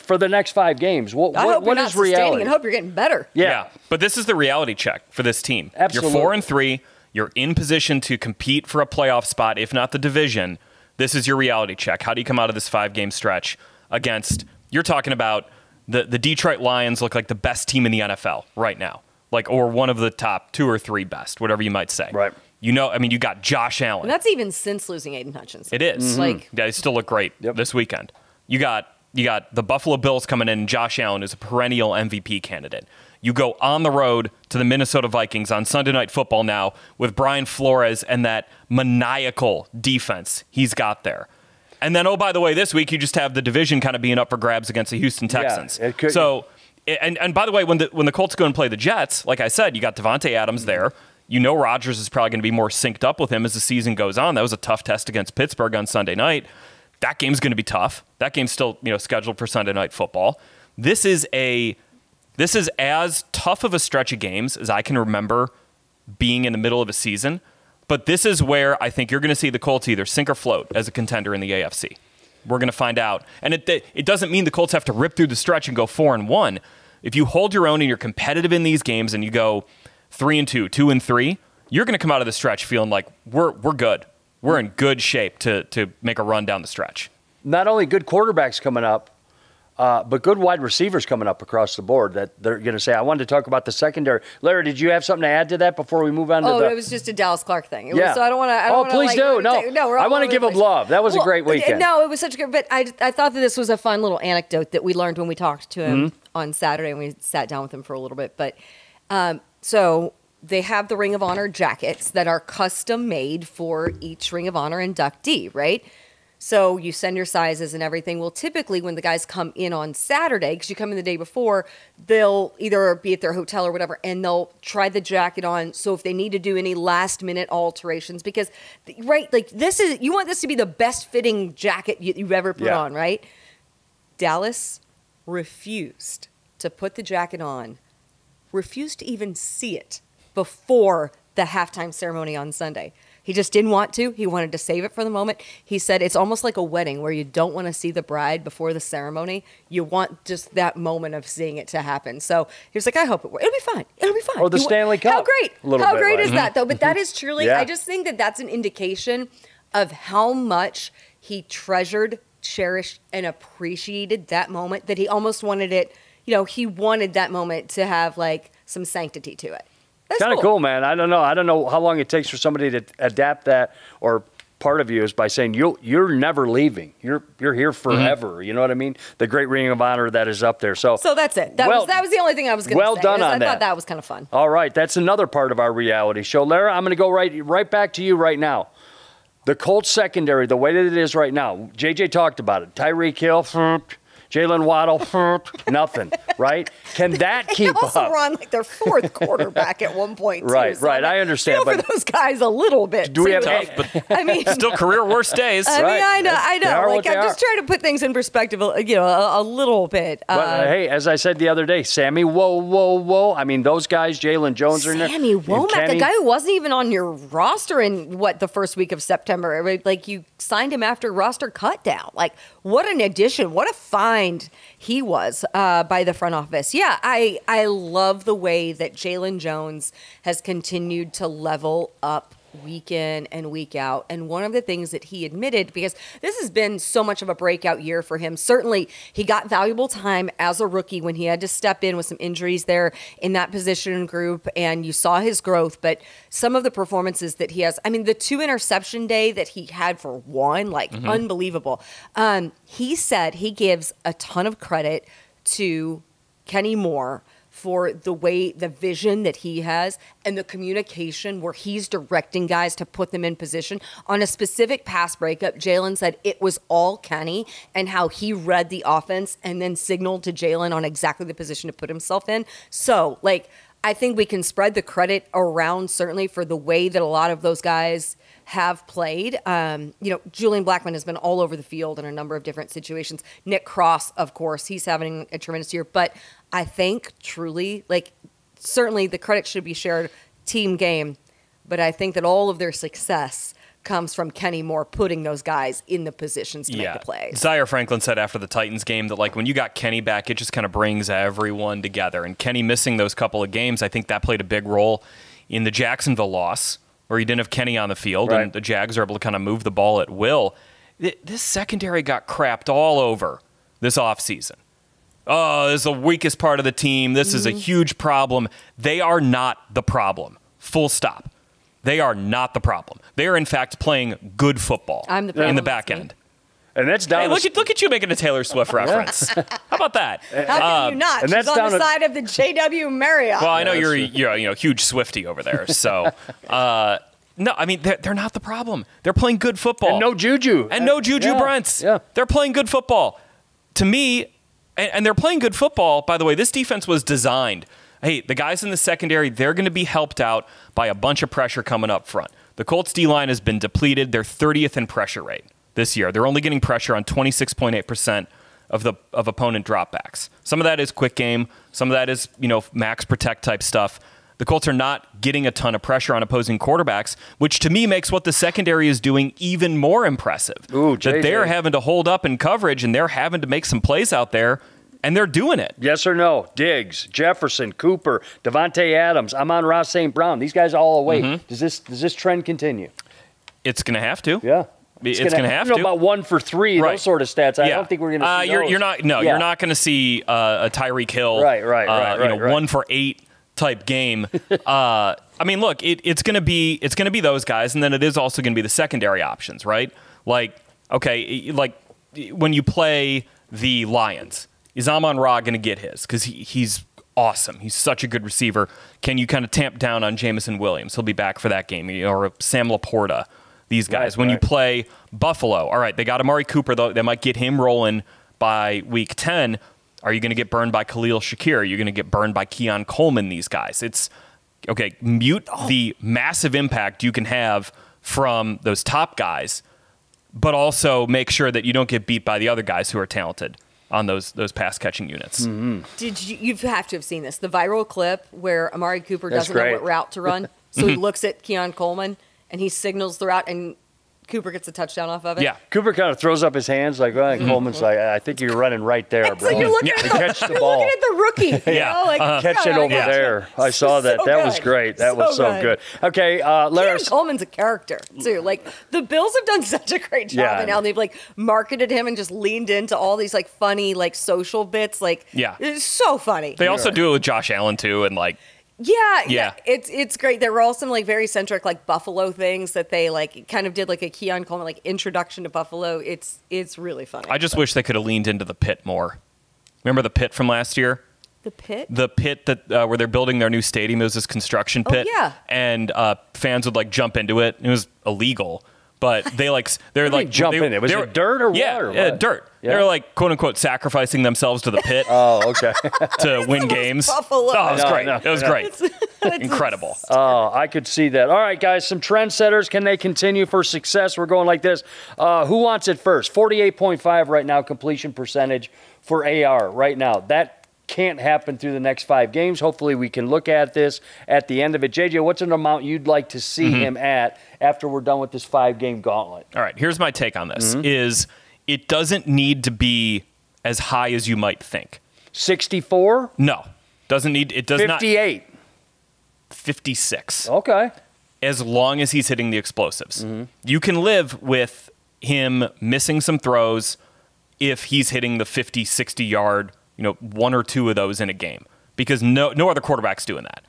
[SPEAKER 1] for the next 5 games? What is reality?
[SPEAKER 2] I hope you're getting better.
[SPEAKER 3] Yeah, but this is the reality check for this team.
[SPEAKER 1] Absolutely.
[SPEAKER 3] You're 4-3. You're in position to compete for a playoff spot, if not the division. This is your reality check. How do you come out of this 5-game stretch against? You're talking about the Detroit Lions look like the best team in the NFL right now. Or one of the top 2 or 3 best, whatever you might say.
[SPEAKER 1] Right.
[SPEAKER 3] You got Josh Allen.
[SPEAKER 2] And that's even since losing Aiden Hutchinson.
[SPEAKER 3] It is. They still look great this weekend. You got the Buffalo Bills coming in, and Josh Allen is a perennial MVP candidate. You go on the road to the Minnesota Vikings on Sunday Night Football now with Brian Flores and that maniacal defense he's got there. And then, oh, by the way, this week you just have the division kind of being up for grabs against the Houston Texans.
[SPEAKER 1] Yeah, it could.
[SPEAKER 3] So... And by the way, when the Colts go and play the Jets, like I said, you got Devontae Adams there. Rodgers is probably going to be more synced up with him as the season goes on. That was a tough test against Pittsburgh on Sunday night. That game's going to be tough. That game's still scheduled for Sunday Night Football. This is as tough of a stretch of games as I can remember being in the middle of a season. But this is where I think you're going to see the Colts either sink or float as a contender in the AFC. We're going to find out. And it doesn't mean the Colts have to rip through the stretch and go 4-1. If you hold your own and you're competitive in these games and you go 3-2, 2-3, you're going to come out of the stretch feeling like we're good. We're in good shape to make a run down the stretch.
[SPEAKER 1] Not only good quarterbacks coming up, but good wide receivers coming up across the board that they're going to say. I wanted to talk about the secondary. Larry, did you have something to add to that before we move on to
[SPEAKER 2] it was just a Dallas Clark thing.
[SPEAKER 1] So
[SPEAKER 2] I don't want to.
[SPEAKER 1] Please do. No, I want to give him love. That was a great weekend.
[SPEAKER 2] No, it was such a good. But I thought that this was a fun little anecdote that we learned when we talked to him on Saturday, and we sat down with him for a little bit. But so they have the Ring of Honor jackets that are custom made for each Ring of Honor inductee, right? So you send your sizes and everything. Well, typically when the guys come in on Saturday, because you come in the day before, they'll either be at their hotel or whatever, and they'll try the jacket on. So if they need to do any last minute alterations, because, right, like you want this to be the best fitting jacket you've ever put on, right? Dallas refused to put the jacket on, refused to even see it before the halftime ceremony on Sunday. He just didn't want to. He wanted to save it for the moment. He said it's almost like a wedding where you don't want to see the bride before the ceremony. You want just that moment of seeing it to happen. So he was like, I hope it'll be fine. It'll be fine.
[SPEAKER 1] Or the Stanley Cup.
[SPEAKER 2] How great. How great is that, though? But that is truly,
[SPEAKER 1] Yeah.
[SPEAKER 2] I just think that that's an indication of how much he treasured, cherished, and appreciated that moment, that he almost wanted it, he wanted that moment to have like some sanctity to it.
[SPEAKER 1] Kind of cool, man. I don't know how long it takes for somebody to adapt that, or part of you is by saying you're never leaving. You're here forever. You know what I mean? The great ring of honor that is up there. So
[SPEAKER 2] that's it. That was the only thing I was going to say.
[SPEAKER 1] Well done on that.
[SPEAKER 2] I thought that was kind of fun.
[SPEAKER 1] All right, that's another part of our reality show. Larra, I'm going to go right back to you right now. The Colts secondary, the way that it is right now, JJ talked about it. Tyreek Hill, Jalen Waddle, nothing, right? Can that keep up?
[SPEAKER 2] They also were on like their fourth quarterback at one point, too.
[SPEAKER 1] Right,
[SPEAKER 2] so
[SPEAKER 1] right. I understand.
[SPEAKER 2] Feel for those guys a little bit.
[SPEAKER 1] Do we have
[SPEAKER 3] tough, but
[SPEAKER 2] I mean,
[SPEAKER 3] still career worst days.
[SPEAKER 2] I know.
[SPEAKER 1] They are
[SPEAKER 2] Like,
[SPEAKER 1] what
[SPEAKER 2] I'm just trying to put things in perspective, a little bit.
[SPEAKER 1] But hey, as I said the other day, Sammy, whoa. I mean, those guys, Jalen Jones are in there.
[SPEAKER 2] Sammy Womack, the guy who wasn't even on your roster in the first week of September. Like, you signed him after roster cutdown. Like, what an addition! What a find he was by the front office. Yeah, I love the way that Jalen Jones has continued to level up week in and week out. And one of the things that he admitted, because this has been so much of a breakout year for him, certainly he got valuable time as a rookie when he had to step in with some injuries there in that position group, and you saw his growth. But some of the performances that he has, I mean, the 2 interception day that he had for one, unbelievable. He said he gives a ton of credit to Kenny Moore for the vision that he has and the communication where he's directing guys to put them in position. On a specific pass breakup, Jalen said it was all Kenny and how he read the offense and then signaled to Jalen on exactly the position to put himself in. So, I think we can spread the credit around, certainly, for the way that a lot of those guys have played. Julian Blackmon has been all over the field in a number of different situations. Nick Cross, of course, he's having a tremendous year. But I think truly, certainly the credit should be shared, team game. But I think that all of their success comes from Kenny Moore putting those guys in the positions to make the plays.
[SPEAKER 3] Zaire Franklin said after the Titans game that when you got Kenny back, it just kind of brings everyone together. And Kenny missing those couple of games, I think that played a big role in the Jacksonville loss, where you didn't have Kenny on the field, and the Jags are able to kind of move the ball at will. This secondary got crapped all over this offseason. Oh, this is the weakest part of the team. This is a huge problem. They are not the problem. Full stop. They are not the problem. They are, in fact, playing good football
[SPEAKER 2] I'm the problem,
[SPEAKER 3] in the back end.
[SPEAKER 1] And that's down.
[SPEAKER 3] Hey, look at you making a Taylor Swift reference. How about that?
[SPEAKER 2] How can you not?
[SPEAKER 1] and
[SPEAKER 2] She's
[SPEAKER 1] that's
[SPEAKER 2] on the
[SPEAKER 1] down
[SPEAKER 2] side of the JW Marriott.
[SPEAKER 3] Well, I know you're a huge Swiftie over there. So, no, I mean, they're not the problem. They're playing good football.
[SPEAKER 1] And no Juju.
[SPEAKER 3] Brents.
[SPEAKER 1] Yeah.
[SPEAKER 3] They're playing good football. To me, and they're playing good football, by the way, this defense was designed. Hey, the guys in the secondary, they're going to be helped out by a bunch of pressure coming up front. The Colts D-line has been depleted. They're 30th in pressure rate this year. They're only getting pressure on 26.8% of opponent dropbacks. Some of that is quick game. Some of that is, max protect type stuff. The Colts are not getting a ton of pressure on opposing quarterbacks, which to me makes what the secondary is doing even more impressive.
[SPEAKER 1] Ooh,
[SPEAKER 3] that they're having to hold up in coverage and they're having to make some plays out there, and they're doing it.
[SPEAKER 1] Yes or no? Diggs, Jefferson, Cooper, Devontae Adams, Amon-Ra St. Brown. These guys all away.
[SPEAKER 3] Mm-hmm.
[SPEAKER 1] Does this trend continue?
[SPEAKER 3] It's going to have to.
[SPEAKER 1] Yeah.
[SPEAKER 3] It's going to have to.
[SPEAKER 1] About 1 for 3, those sort of stats. I don't think we're going to see those.
[SPEAKER 3] You're not going to see a Tyreek Hill.
[SPEAKER 1] Right.
[SPEAKER 3] 1 for 8 type game. I mean, look, it's going to be those guys, and then it is also going to be the secondary options, right? When you play the Lions, is Amon-Ra going to get his? Because he's awesome. He's such a good receiver. Can you kind of tamp down on Jamison Williams? He'll be back for that game. Or Sam Laporta. these guys. When you play Buffalo, all right, they got Amari Cooper, though. They might get him rolling by week 10. Are you going to get burned by Khalil Shakir? Are you going to get burned by Keon Coleman, these guys? It's, okay, mute the massive impact you can have from those top guys, but also make sure that you don't get beat by the other guys who are talented on those pass-catching units.
[SPEAKER 2] Mm-hmm. You have to have seen this. The viral clip where Amari Cooper doesn't know what route to run, so he looks at Keon Coleman, and he signals the route, and Cooper gets a touchdown off of it.
[SPEAKER 1] Yeah, Cooper kind of throws up his hands like, well, and Coleman's like, I think you're running right there, bro.
[SPEAKER 2] So you're looking at
[SPEAKER 1] catch the ball.
[SPEAKER 2] Looking at the rookie.
[SPEAKER 1] Catch it over there. I saw that. That was great. That was so good. Okay, Larra.
[SPEAKER 2] Coleman's a character too. Like the Bills have done such a great job, and now they've like marketed him and just leaned into all these like funny like social bits. Like, it's so funny.
[SPEAKER 3] They also do it with Josh Allen too, and like.
[SPEAKER 2] Yeah. It's great. There were all some like very centric like Buffalo things that they like kind of did like a Keon Coleman like introduction to Buffalo. It's really funny.
[SPEAKER 3] I just wish they could have leaned into the pit more. Remember the pit from last year?
[SPEAKER 2] The pit?
[SPEAKER 3] The pit that where they're building their new stadium. It was this construction pit.
[SPEAKER 2] Oh, yeah.
[SPEAKER 3] And fans would like jump into it. It was illegal. But they're like
[SPEAKER 1] jump in it. Was it dirt or water?
[SPEAKER 3] Yeah, dirt. Yeah. They're like quote unquote sacrificing themselves to the pit.
[SPEAKER 1] Okay.
[SPEAKER 3] To win games.
[SPEAKER 2] Buffalo.
[SPEAKER 3] Oh, it was great. It was great. Incredible.
[SPEAKER 1] Oh, I could see that. All right, guys, some trendsetters. Can they continue for success? We're going like this. Who wants it first? 48.5 right now completion percentage for AR right now. That can't happen through the next 5 games. Hopefully we can look at this at the end of it. JJ, what's an amount you'd like to see him at after we're done with this 5-game gauntlet?
[SPEAKER 3] All right, here's my take on this. Is it doesn't need to be as high as you might think.
[SPEAKER 1] 64?
[SPEAKER 3] No. Doesn't need it does
[SPEAKER 1] 58.
[SPEAKER 3] 56.
[SPEAKER 1] Okay.
[SPEAKER 3] As long as he's hitting the explosives. You can live with him missing some throws if he's hitting the 50, 60 yard, 1 or 2 of those in a game, because no other quarterback's doing that.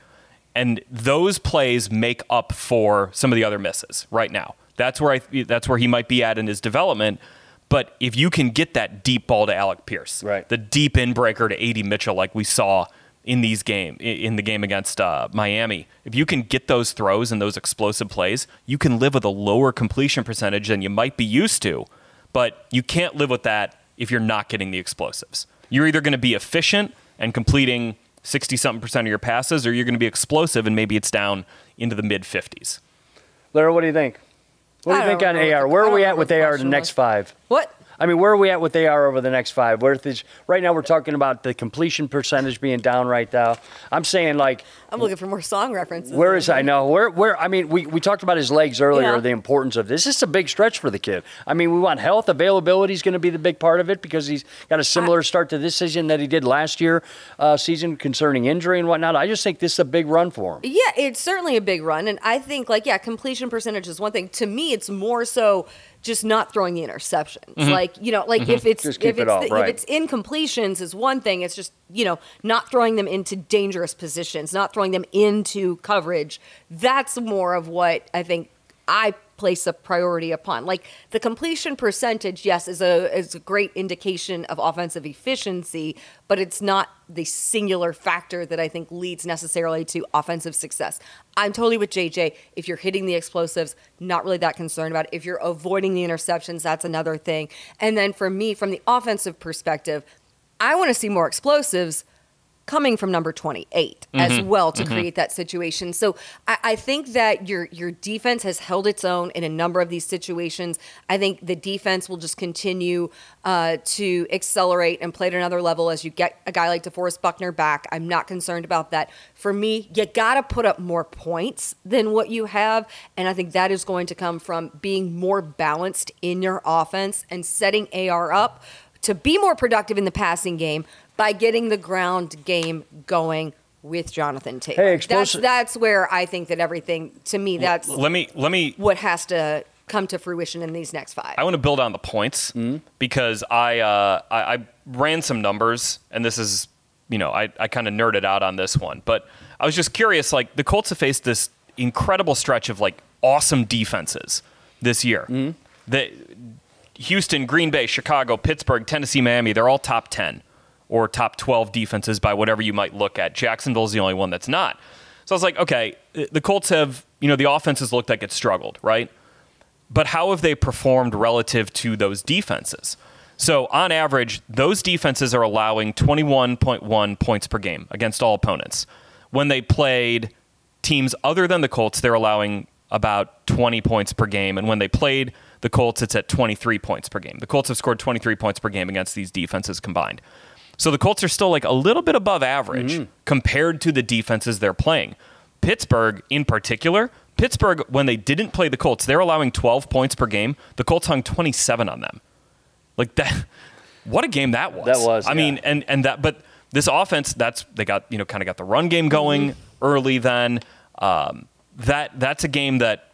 [SPEAKER 3] And those plays make up for some of the other misses right now. That's where he might be at in his development. But if you can get that deep ball to Alec Pierce, the deep in-breaker to A.D. Mitchell like we saw in the game against Miami, if you can get those throws and those explosive plays, you can live with a lower completion percentage than you might be used to. But you can't live with that if you're not getting the explosives. You're either going to be efficient and completing 60-something% of your passes, or you're going to be explosive and maybe it's down into the mid-50s.
[SPEAKER 1] Larra, what do you think? What do you think on AR? Where are we at with AR in the next 5?
[SPEAKER 2] What?
[SPEAKER 1] I mean, where are we at with AR over the next 5? Right now we're talking about the completion percentage being down right now. I'm saying like...
[SPEAKER 2] I'm looking for more song references.
[SPEAKER 1] Where is I know. Where I mean, we talked about his legs earlier, the importance of this. This is a big stretch for the kid. I mean, we want health. Availability is going to be the big part of it because he's got a similar start to this season that he did last year season concerning injury and whatnot. I just think this is a big run for him. Yeah,
[SPEAKER 2] it's certainly a big run. And I think, completion percentage is one thing. To me, it's more so just not throwing the interceptions. If it's incompletions is one thing. It's just, not throwing them into dangerous positions, not throwing them into coverage. That's more of what I think I place a priority upon. Like the completion percentage, yes, is a great indication of offensive efficiency, but it's not the singular factor that I think leads necessarily to offensive success. I'm totally with JJ. If you're hitting the explosives, not really that concerned about it. If you're avoiding the interceptions, that's another thing. And then for me, from the offensive perspective, I want to see more explosives coming from number 28 as well to create that situation. So I think that your defense has held its own in a number of these situations. I think the defense will just continue to accelerate and play at another level as you get a guy like DeForest Buckner back. I'm not concerned about that. For me, you got to put up more points than what you have, and I think that is going to come from being more balanced in your offense and setting AR up to be more productive in the passing game by getting the ground game going with Jonathan Taylor. Hey, that's where I think that everything, to me, that's
[SPEAKER 3] let me
[SPEAKER 2] what has to come to fruition in these next 5.
[SPEAKER 3] I want to build on the points because I ran some numbers, and this is, I kind of nerded out on this one. But I was just curious, like the Colts have faced this incredible stretch of like awesome defenses this year. Houston, Green Bay, Chicago, Pittsburgh, Tennessee, Miami, they're all top 10 or top 12 defenses by whatever you might look at. Jacksonville's the only one that's not. So I was like, okay, the Colts have, the offenses looked like it struggled, right? but how have they performed relative to those defenses? So on average, those defenses are allowing 21.1 points per game against all opponents. When they played teams other than the Colts, they're allowing about 20 points per game. And when they played the Colts, it's at 23 points per game. The Colts have scored 23 points per game against these defenses combined. So the Colts are still like a little bit above average compared to the defenses they're playing. Pittsburgh, in particular, when they didn't play the Colts, they're allowing 12 points per game. The Colts hung 27 on them. Like that, what a game that was.
[SPEAKER 1] That was.
[SPEAKER 3] I mean, and that, but this offense, they got, kind of got the run game going early then. That's a game that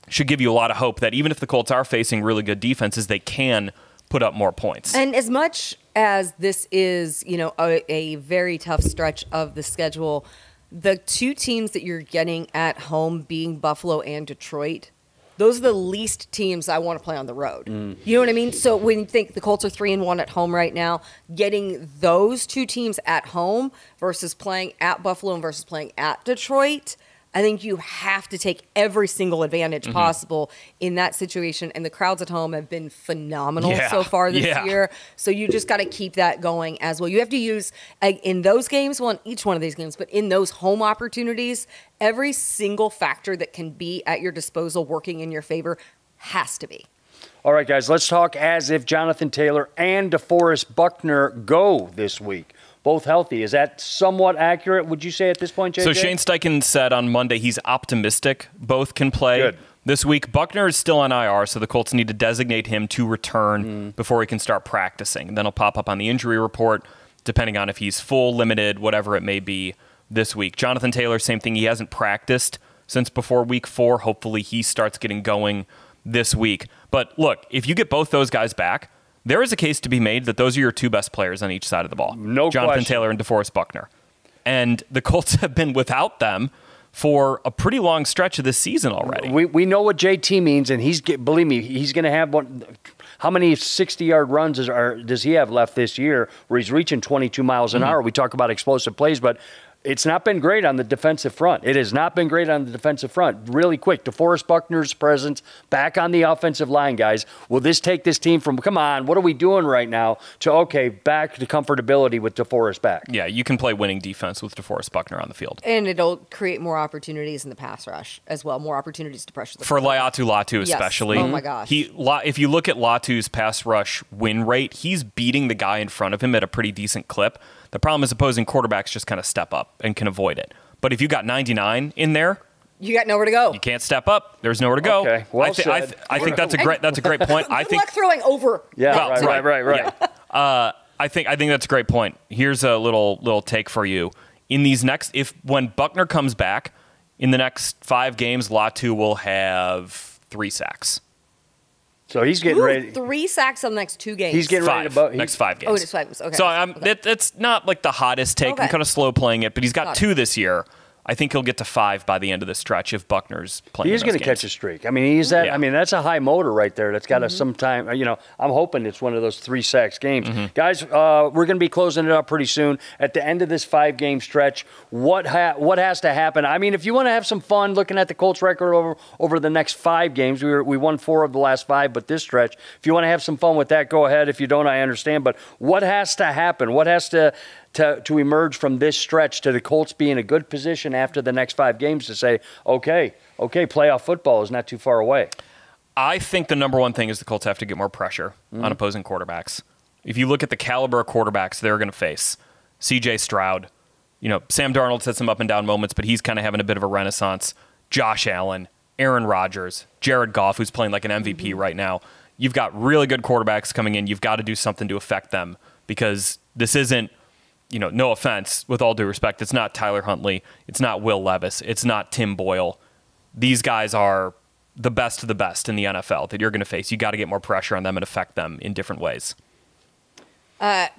[SPEAKER 3] should give you a lot of hope that even if the Colts are facing really good defenses, they can put up more points.
[SPEAKER 2] And as much as this is, a very tough stretch of the schedule, the two teams that you're getting at home being Buffalo and Detroit, those are the least teams I want to play on the road. You know what I mean? So when you think the Colts are 3-1 at home right now, getting those two teams at home versus playing at Buffalo and versus playing at Detroit, I think you have to take every single advantage possible in that situation. And the crowds at home have been phenomenal so far this year. So you just got to keep that going as well. You have to use, in those games, well, in each one of these games, but in those home opportunities, every single factor that can be at your disposal working in your favor has to be.
[SPEAKER 1] All right, guys, let's talk as if Jonathan Taylor and DeForest Buckner go this week. Both healthy. Is that somewhat accurate, would you say, at this point, JJ?
[SPEAKER 3] So Shane Steichen said on Monday he's optimistic both can play this week. Buckner is still on IR, so the Colts need to designate him to return before he can start practicing. Then he'll pop up on the injury report, depending on if he's full, limited, whatever it may be this week. Jonathan Taylor, same thing. He hasn't practiced since before week 4. Hopefully he starts getting going this week. But look, if you get both those guys back, there is a case to be made that those are your two best players on each side of the ball.
[SPEAKER 1] No
[SPEAKER 3] Jonathan
[SPEAKER 1] question.
[SPEAKER 3] Taylor and DeForest Buckner. And the Colts have been without them for a pretty long stretch of this season already.
[SPEAKER 1] We know what JT means, and believe me, he's going to have one. How many 60-yard runs does he have left this year where he's reaching 22 miles an hour? We talk about explosive plays, but it's not been great on the defensive front. It has not been great on the defensive front. Really quick, DeForest Buckner's presence back on the offensive line, guys. Will this take this team from, come on, what are we doing right now, to, okay, back to comfortability with DeForest back?
[SPEAKER 3] Yeah, you can play winning defense with DeForest Buckner on the field.
[SPEAKER 2] And it'll create more opportunities in the pass rush as well, more opportunities to pressure the
[SPEAKER 3] For Latu especially.
[SPEAKER 2] Oh, my gosh.
[SPEAKER 3] If you look at Latu's pass rush win rate, he's beating the guy in front of him at a pretty decent clip. The problem is opposing quarterbacks just kind of step up and can avoid it. But if you got 99 in there,
[SPEAKER 2] you got nowhere to go.
[SPEAKER 3] You can't step up. There's nowhere to go.
[SPEAKER 1] Okay, well
[SPEAKER 3] I think that's a great point.
[SPEAKER 2] Good luck throwing over.
[SPEAKER 1] Yeah, right.
[SPEAKER 3] Yeah. I think that's a great point. Here's a little take for you. In these when Buckner comes back in the next 5 games, Latu will have 3 sacks.
[SPEAKER 1] So he's getting ready.
[SPEAKER 2] 3 sacks on the next 2 games.
[SPEAKER 1] He's getting ready to
[SPEAKER 3] next 5 games.
[SPEAKER 2] Oh, it's 5 games. Okay.
[SPEAKER 3] So it's not like the hottest take. I'm kind of slow playing it, but he's got 2 this year. I think he'll get to 5 by the end of the stretch if Buckner's playing.
[SPEAKER 1] He's going to catch a streak. I mean, that's a high motor right there. That's got to sometime. I'm hoping it's one of those 3 sacks games. Guys, we're going to be closing it up pretty soon. At the end of this 5-game stretch, what has to happen? I mean, if you want to have some fun looking at the Colts record over the next 5 games, we won 4 of the last 5, but this stretch, if you want to have some fun with that, go ahead. If you don't, I understand. But what has to happen? What has to emerge from this stretch to the Colts be in a good position after the next 5 games to say, okay, playoff football is not too far away?
[SPEAKER 3] I think the number one thing is the Colts have to get more pressure on opposing quarterbacks. If you look at the caliber of quarterbacks they're going to face, C.J. Stroud, Sam Darnold's had some up and down moments, but he's kind of having a bit of a renaissance. Josh Allen, Aaron Rodgers, Jared Goff, who's playing like an MVP right now. You've got really good quarterbacks coming in. You've got to do something to affect them because this isn't, no offense, with all due respect, it's not Tyler Huntley, it's not Will Levis, it's not Tim Boyle. These guys are the best of the best in the NFL that you're going to face. You got to get more pressure on them and affect them in different ways.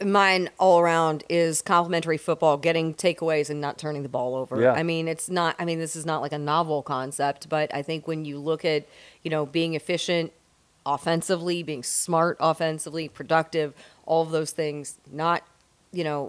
[SPEAKER 2] Mine all around is complimentary football, getting takeaways and not turning the ball over.
[SPEAKER 1] Yeah.
[SPEAKER 2] This is not like a novel concept, but I think when you look at, being efficient offensively, being smart offensively, productive, all of those things, not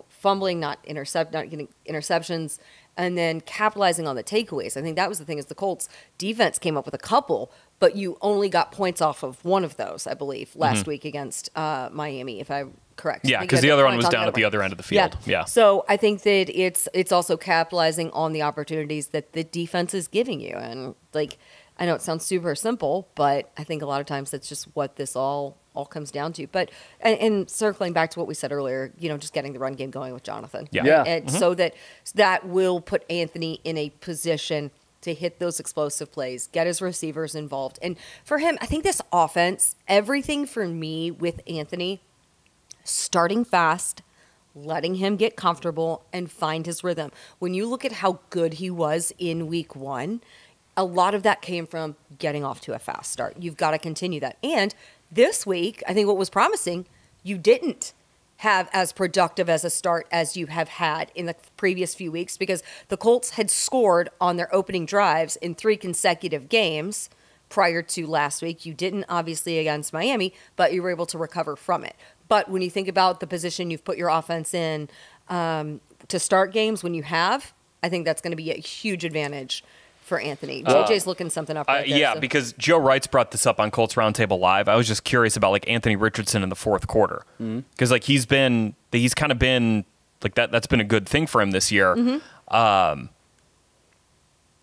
[SPEAKER 2] fumbling, not getting interceptions, and then capitalizing on the takeaways. I think that was the thing, is the Colts defense came up with a couple, but you only got points off of one of those, I believe, last week against Miami, if I'm correct.
[SPEAKER 3] Yeah, because the other one was down at the other end of the field. Yeah.
[SPEAKER 2] So I think that it's also capitalizing on the opportunities that the defense is giving you. And like, I know it sounds super simple, but I think a lot of times that's just what this all comes down to. But and circling back to what we said earlier, just getting the run game going with Jonathan.
[SPEAKER 1] Yeah.
[SPEAKER 2] And so that will put Anthony in a position to hit those explosive plays, get his receivers involved. And for him, I think this offense, everything for me with Anthony, starting fast, letting him get comfortable and find his rhythm. When you look at how good he was in week 1, a lot of that came from getting off to a fast start. You've got to continue that. And this week, I think what was promising, you didn't have as productive as a start as you have had in the previous few weeks, because the Colts had scored on their opening drives in 3 consecutive games prior to last week. You didn't, obviously, against Miami, but you were able to recover from it. But when you think about the position you've put your offense in to start games when you have, I think that's going to be a huge advantage for Anthony. JJ's looking something up right there.
[SPEAKER 3] Yeah, because Joe Wright's brought this up on Colts Roundtable Live. I was just curious about like Anthony Richardson in the fourth quarter, because like he's kind of been like that's been a good thing for him this year.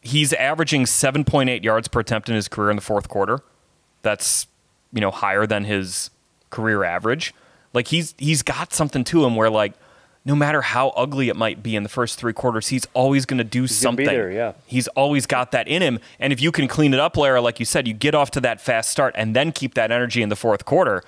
[SPEAKER 3] He's averaging 7.8 yards per attempt in his career in the fourth quarter. That's higher than his career average. Like he's got something to him where like, no matter how ugly it might be in the first 3 quarters, he's always going to do something.
[SPEAKER 1] Be there, yeah.
[SPEAKER 3] He's always got that in him. And if you can clean it up, Larra, like you said, you get off to that fast start and then keep that energy in the fourth quarter,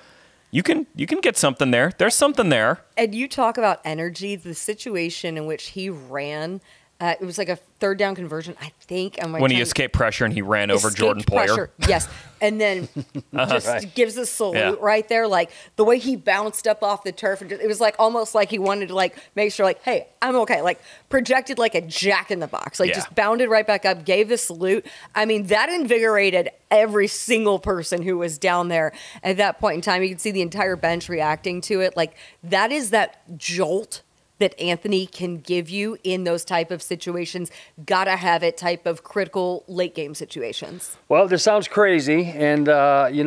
[SPEAKER 3] you can get something there. There's something there.
[SPEAKER 2] And you talk about energy, the situation in which he ran, it was like a 3rd down conversion, I think.
[SPEAKER 3] When he escaped pressure and he ran over Jordan Poyer.
[SPEAKER 2] Yes. And then just gives a salute right there. Like the way he bounced up off the turf. It was like almost like he wanted to like make sure like, hey, I'm okay. Like projected like a jack in the box. Like just bounded right back up, gave the salute. I mean, that invigorated every single person who was down there at that point in time. You could see the entire bench reacting to it. Like that is that jolt that Anthony can give you in those type of situations. Gotta have it type of critical late game situations.
[SPEAKER 1] Well, this sounds crazy, and you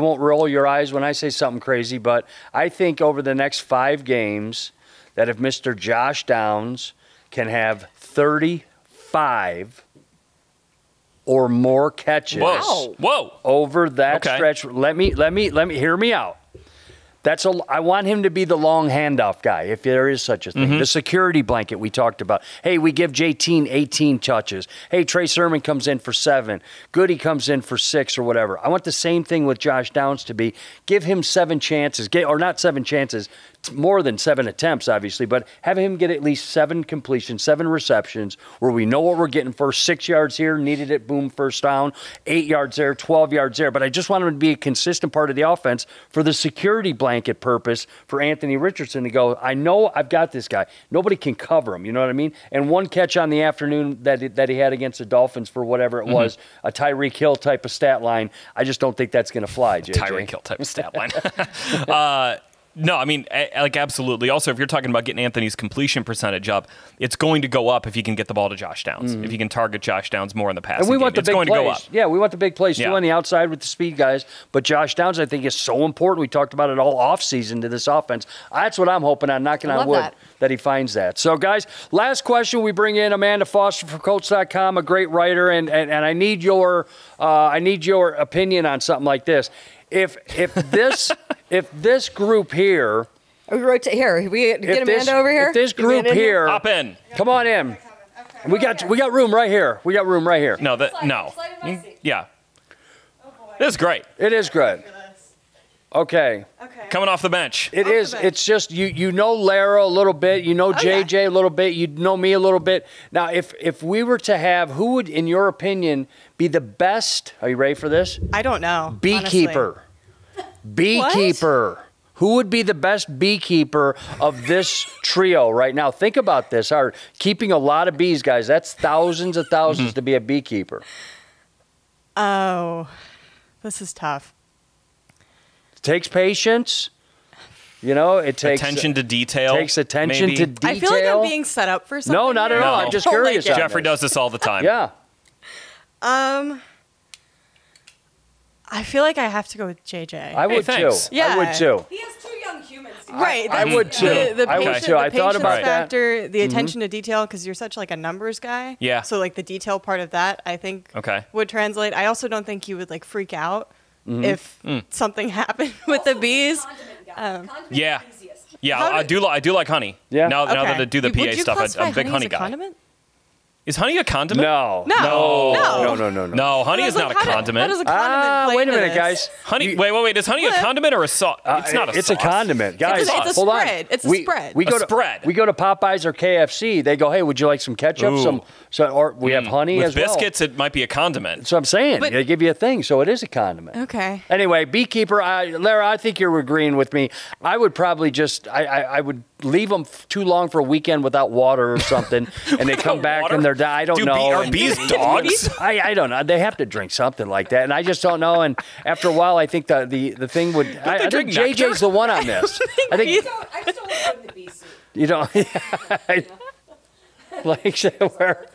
[SPEAKER 1] won't roll your eyes when I say something crazy, but I think over the next 5 games that if Mr. Josh Downs can have 35 or more catches over that stretch, let me hear me out. I want him to be the long handoff guy, if there is such a thing. The security blanket we talked about. Hey, we give JT 18 touches. Hey, Trey Sermon comes in for 7. Goody comes in for 6 or whatever. I want the same thing with Josh Downs to be. Give him 7 chances, or not 7 chances, more than 7 attempts, obviously, but have him get at least 7 completions, 7 receptions, where we know what we're getting first. 6 yards here, needed it, boom, first down. 8 yards there, 12 yards there. But I just want him to be a consistent part of the offense for the security blanket purpose for Anthony Richardson to go, I know I've got this guy. Nobody can cover him, you know what I mean? And one catch on the afternoon that he had against the Dolphins for whatever it was, a Tyreek Hill type of stat line, I just don't think that's going to fly, JJ.
[SPEAKER 3] Tyreek Hill type of stat line. No, I mean, like, absolutely. Also, if you're talking about getting Anthony's completion percentage up, it's going to go up if you can get the ball to Josh Downs. If you can target Josh Downs more in the passing
[SPEAKER 1] and we want
[SPEAKER 3] game,
[SPEAKER 1] the big
[SPEAKER 3] going
[SPEAKER 1] plays.
[SPEAKER 3] to go up.
[SPEAKER 1] Yeah, we want the big plays too on the outside with the speed guys. But Josh Downs, I think, is so important. We talked about it all offseason to this offense. That's what I'm hoping on, knocking on wood, that he finds that. So, guys, last question. We bring in Amanda Foster from Colts.com, a great writer, and I need your opinion on something like this. If this group here.
[SPEAKER 2] Are we rotate here? We get Amanda over here?
[SPEAKER 1] If this group here,
[SPEAKER 3] hop in.
[SPEAKER 1] Come on in.
[SPEAKER 2] Okay.
[SPEAKER 1] We got room right here. We got room right here.
[SPEAKER 3] No, yeah. This is great.
[SPEAKER 1] It is good. Okay.
[SPEAKER 3] Coming off the bench.
[SPEAKER 1] It is. It's just you know Larra a little bit. You know JJ a little bit. You know me a little bit. Now, if we were to have, who would, in your opinion, be the best? Are you ready for this?
[SPEAKER 4] I don't know.
[SPEAKER 1] Beekeeper.
[SPEAKER 4] Honestly.
[SPEAKER 1] Beekeeper. Who would be the best beekeeper of this trio right now? Think about this. Keeping a lot of bees, guys. That's thousands of thousands to be a beekeeper.
[SPEAKER 4] Oh, this is tough.
[SPEAKER 1] It takes patience. You know, it takes
[SPEAKER 3] attention to detail.
[SPEAKER 1] Takes attention
[SPEAKER 3] maybe.
[SPEAKER 1] to detail.
[SPEAKER 4] I feel like I'm being set up for something.
[SPEAKER 1] No, not at all.
[SPEAKER 3] No.
[SPEAKER 1] I'm just
[SPEAKER 4] I don't
[SPEAKER 1] curious.
[SPEAKER 4] like it.
[SPEAKER 3] Jeffrey does this all the time.
[SPEAKER 1] Yeah.
[SPEAKER 4] I feel like I have to go with JJ.
[SPEAKER 1] I would too.
[SPEAKER 3] thanks.
[SPEAKER 4] Yeah.
[SPEAKER 1] I would too.
[SPEAKER 2] He has 2 young humans.
[SPEAKER 4] Right.
[SPEAKER 1] I would too.
[SPEAKER 4] The
[SPEAKER 1] I would
[SPEAKER 4] patient-
[SPEAKER 1] too. I
[SPEAKER 4] the
[SPEAKER 1] thought
[SPEAKER 4] patience
[SPEAKER 1] about that.
[SPEAKER 4] factor, the attention to detail, because you're such like a numbers guy.
[SPEAKER 3] Yeah.
[SPEAKER 4] So like the detail part of that, I think,
[SPEAKER 3] Okay.
[SPEAKER 4] would translate. I also don't think you would like freak out if something happened with the bees.
[SPEAKER 3] Yeah. Yeah,
[SPEAKER 4] How
[SPEAKER 3] I do like honey.
[SPEAKER 1] Yeah.
[SPEAKER 3] Now that I do the
[SPEAKER 4] Would
[SPEAKER 3] PA
[SPEAKER 4] you
[SPEAKER 3] stuff,
[SPEAKER 4] classify
[SPEAKER 3] I'm a big honey
[SPEAKER 4] as a
[SPEAKER 3] guy.
[SPEAKER 4] condiment?
[SPEAKER 3] Is honey a condiment?
[SPEAKER 1] No.
[SPEAKER 4] No.
[SPEAKER 3] No, honey
[SPEAKER 4] I
[SPEAKER 3] is
[SPEAKER 4] was
[SPEAKER 3] not
[SPEAKER 4] like,
[SPEAKER 3] a
[SPEAKER 4] how
[SPEAKER 3] condiment.
[SPEAKER 4] does a condiment play
[SPEAKER 1] wait a
[SPEAKER 4] into
[SPEAKER 1] minute,
[SPEAKER 4] this?
[SPEAKER 1] guys.
[SPEAKER 3] Honey, wait. Is honey a condiment or a sauce? It's not a
[SPEAKER 1] It's
[SPEAKER 3] sauce.
[SPEAKER 1] a condiment, guys.
[SPEAKER 4] It's a
[SPEAKER 1] hold on.
[SPEAKER 4] spread. It's a spread.
[SPEAKER 1] We go
[SPEAKER 3] A
[SPEAKER 1] to
[SPEAKER 3] spread.
[SPEAKER 1] We go to Popeyes or KFC. They go, hey, would you like some ketchup?
[SPEAKER 3] Ooh.
[SPEAKER 1] Or we have honey
[SPEAKER 3] With
[SPEAKER 1] as well.
[SPEAKER 3] biscuits, it might be a condiment.
[SPEAKER 1] That's what I'm saying.
[SPEAKER 4] But-
[SPEAKER 1] They give you a thing, so it is a condiment.
[SPEAKER 4] Okay.
[SPEAKER 1] Anyway, beekeeper, Larra, I think you're agreeing with me. I would probably just, I would leave them too long for a weekend without water or something, and they come back
[SPEAKER 3] Water?
[SPEAKER 1] and they're I don't
[SPEAKER 3] Dude,
[SPEAKER 1] know.
[SPEAKER 3] are
[SPEAKER 1] and-
[SPEAKER 3] bees dogs?
[SPEAKER 1] I don't know. They have to drink something like that, and I just don't know. And after a while, I think the thing would. I think
[SPEAKER 3] drink
[SPEAKER 1] JJ's
[SPEAKER 3] nectar?
[SPEAKER 1] the one on this. I think
[SPEAKER 2] I just don't want to go in the bee suit.
[SPEAKER 1] you know. Like where.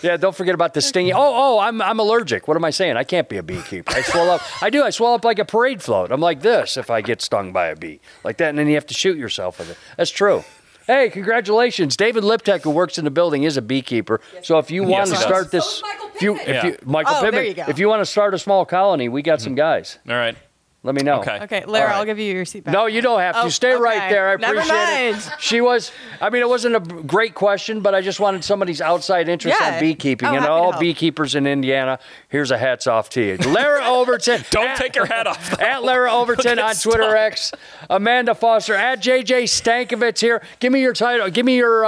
[SPEAKER 1] Yeah, don't forget about the stinging. I'm allergic. What am I saying? I can't be a beekeeper. I swell up. I swell up like a parade float. I'm like this if I get stung by a bee. Like that, and then you have to shoot yourself with it. That's true. Hey, congratulations. David Liptek, who works in the building, is a beekeeper. So if you want to
[SPEAKER 3] he does.
[SPEAKER 1] start this,
[SPEAKER 2] So is Michael Pittman.
[SPEAKER 1] Michael
[SPEAKER 4] Oh, there
[SPEAKER 1] Pittman,
[SPEAKER 4] you go.
[SPEAKER 1] if you want to start a small colony, we got some guys.
[SPEAKER 3] All right.
[SPEAKER 1] Let me know.
[SPEAKER 3] Okay.
[SPEAKER 4] Okay, Larra,
[SPEAKER 1] All right.
[SPEAKER 4] I'll give you your seat back.
[SPEAKER 1] No, you don't have to.
[SPEAKER 4] Oh,
[SPEAKER 1] Stay right
[SPEAKER 4] okay.
[SPEAKER 1] there. I
[SPEAKER 4] Never
[SPEAKER 1] appreciate
[SPEAKER 4] mind.
[SPEAKER 1] it. It wasn't a great question, but I just wanted somebody's outside interest
[SPEAKER 4] Yeah.
[SPEAKER 1] on beekeeping.
[SPEAKER 4] Oh,
[SPEAKER 1] And
[SPEAKER 4] happy to
[SPEAKER 1] all
[SPEAKER 4] help.
[SPEAKER 1] beekeepers in Indiana, here's a hats off to you. Larra Overton.
[SPEAKER 3] Don't take your hat off.
[SPEAKER 1] At Larra Overton
[SPEAKER 3] Look at
[SPEAKER 1] on Twitter X. Amanda Foster at JJ Stankevitz here. Give me your title. Give me your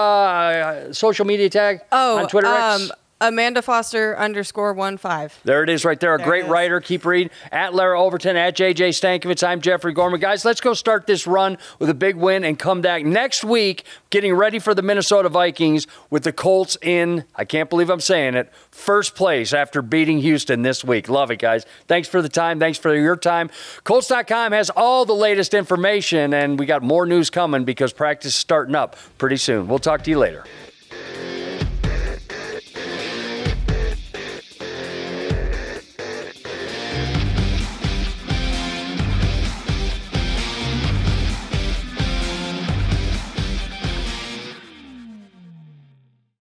[SPEAKER 1] social media tag on Twitter X.
[SPEAKER 4] Amanda Foster _15.
[SPEAKER 1] There it is right there. A
[SPEAKER 4] There
[SPEAKER 1] great
[SPEAKER 4] it is.
[SPEAKER 1] writer. Keep reading. At Larra Overton, at JJ Stankevitz. I'm Jeffrey Gorman. Guys, let's go start this run with a big win and come back next week, getting ready for the Minnesota Vikings with the Colts in, I can't believe I'm saying it, first place after beating Houston this week. Love it, guys. Thanks for the time. Thanks for your time. Colts.com has all the latest information, and we got more news coming because practice is starting up pretty soon. We'll talk to you later.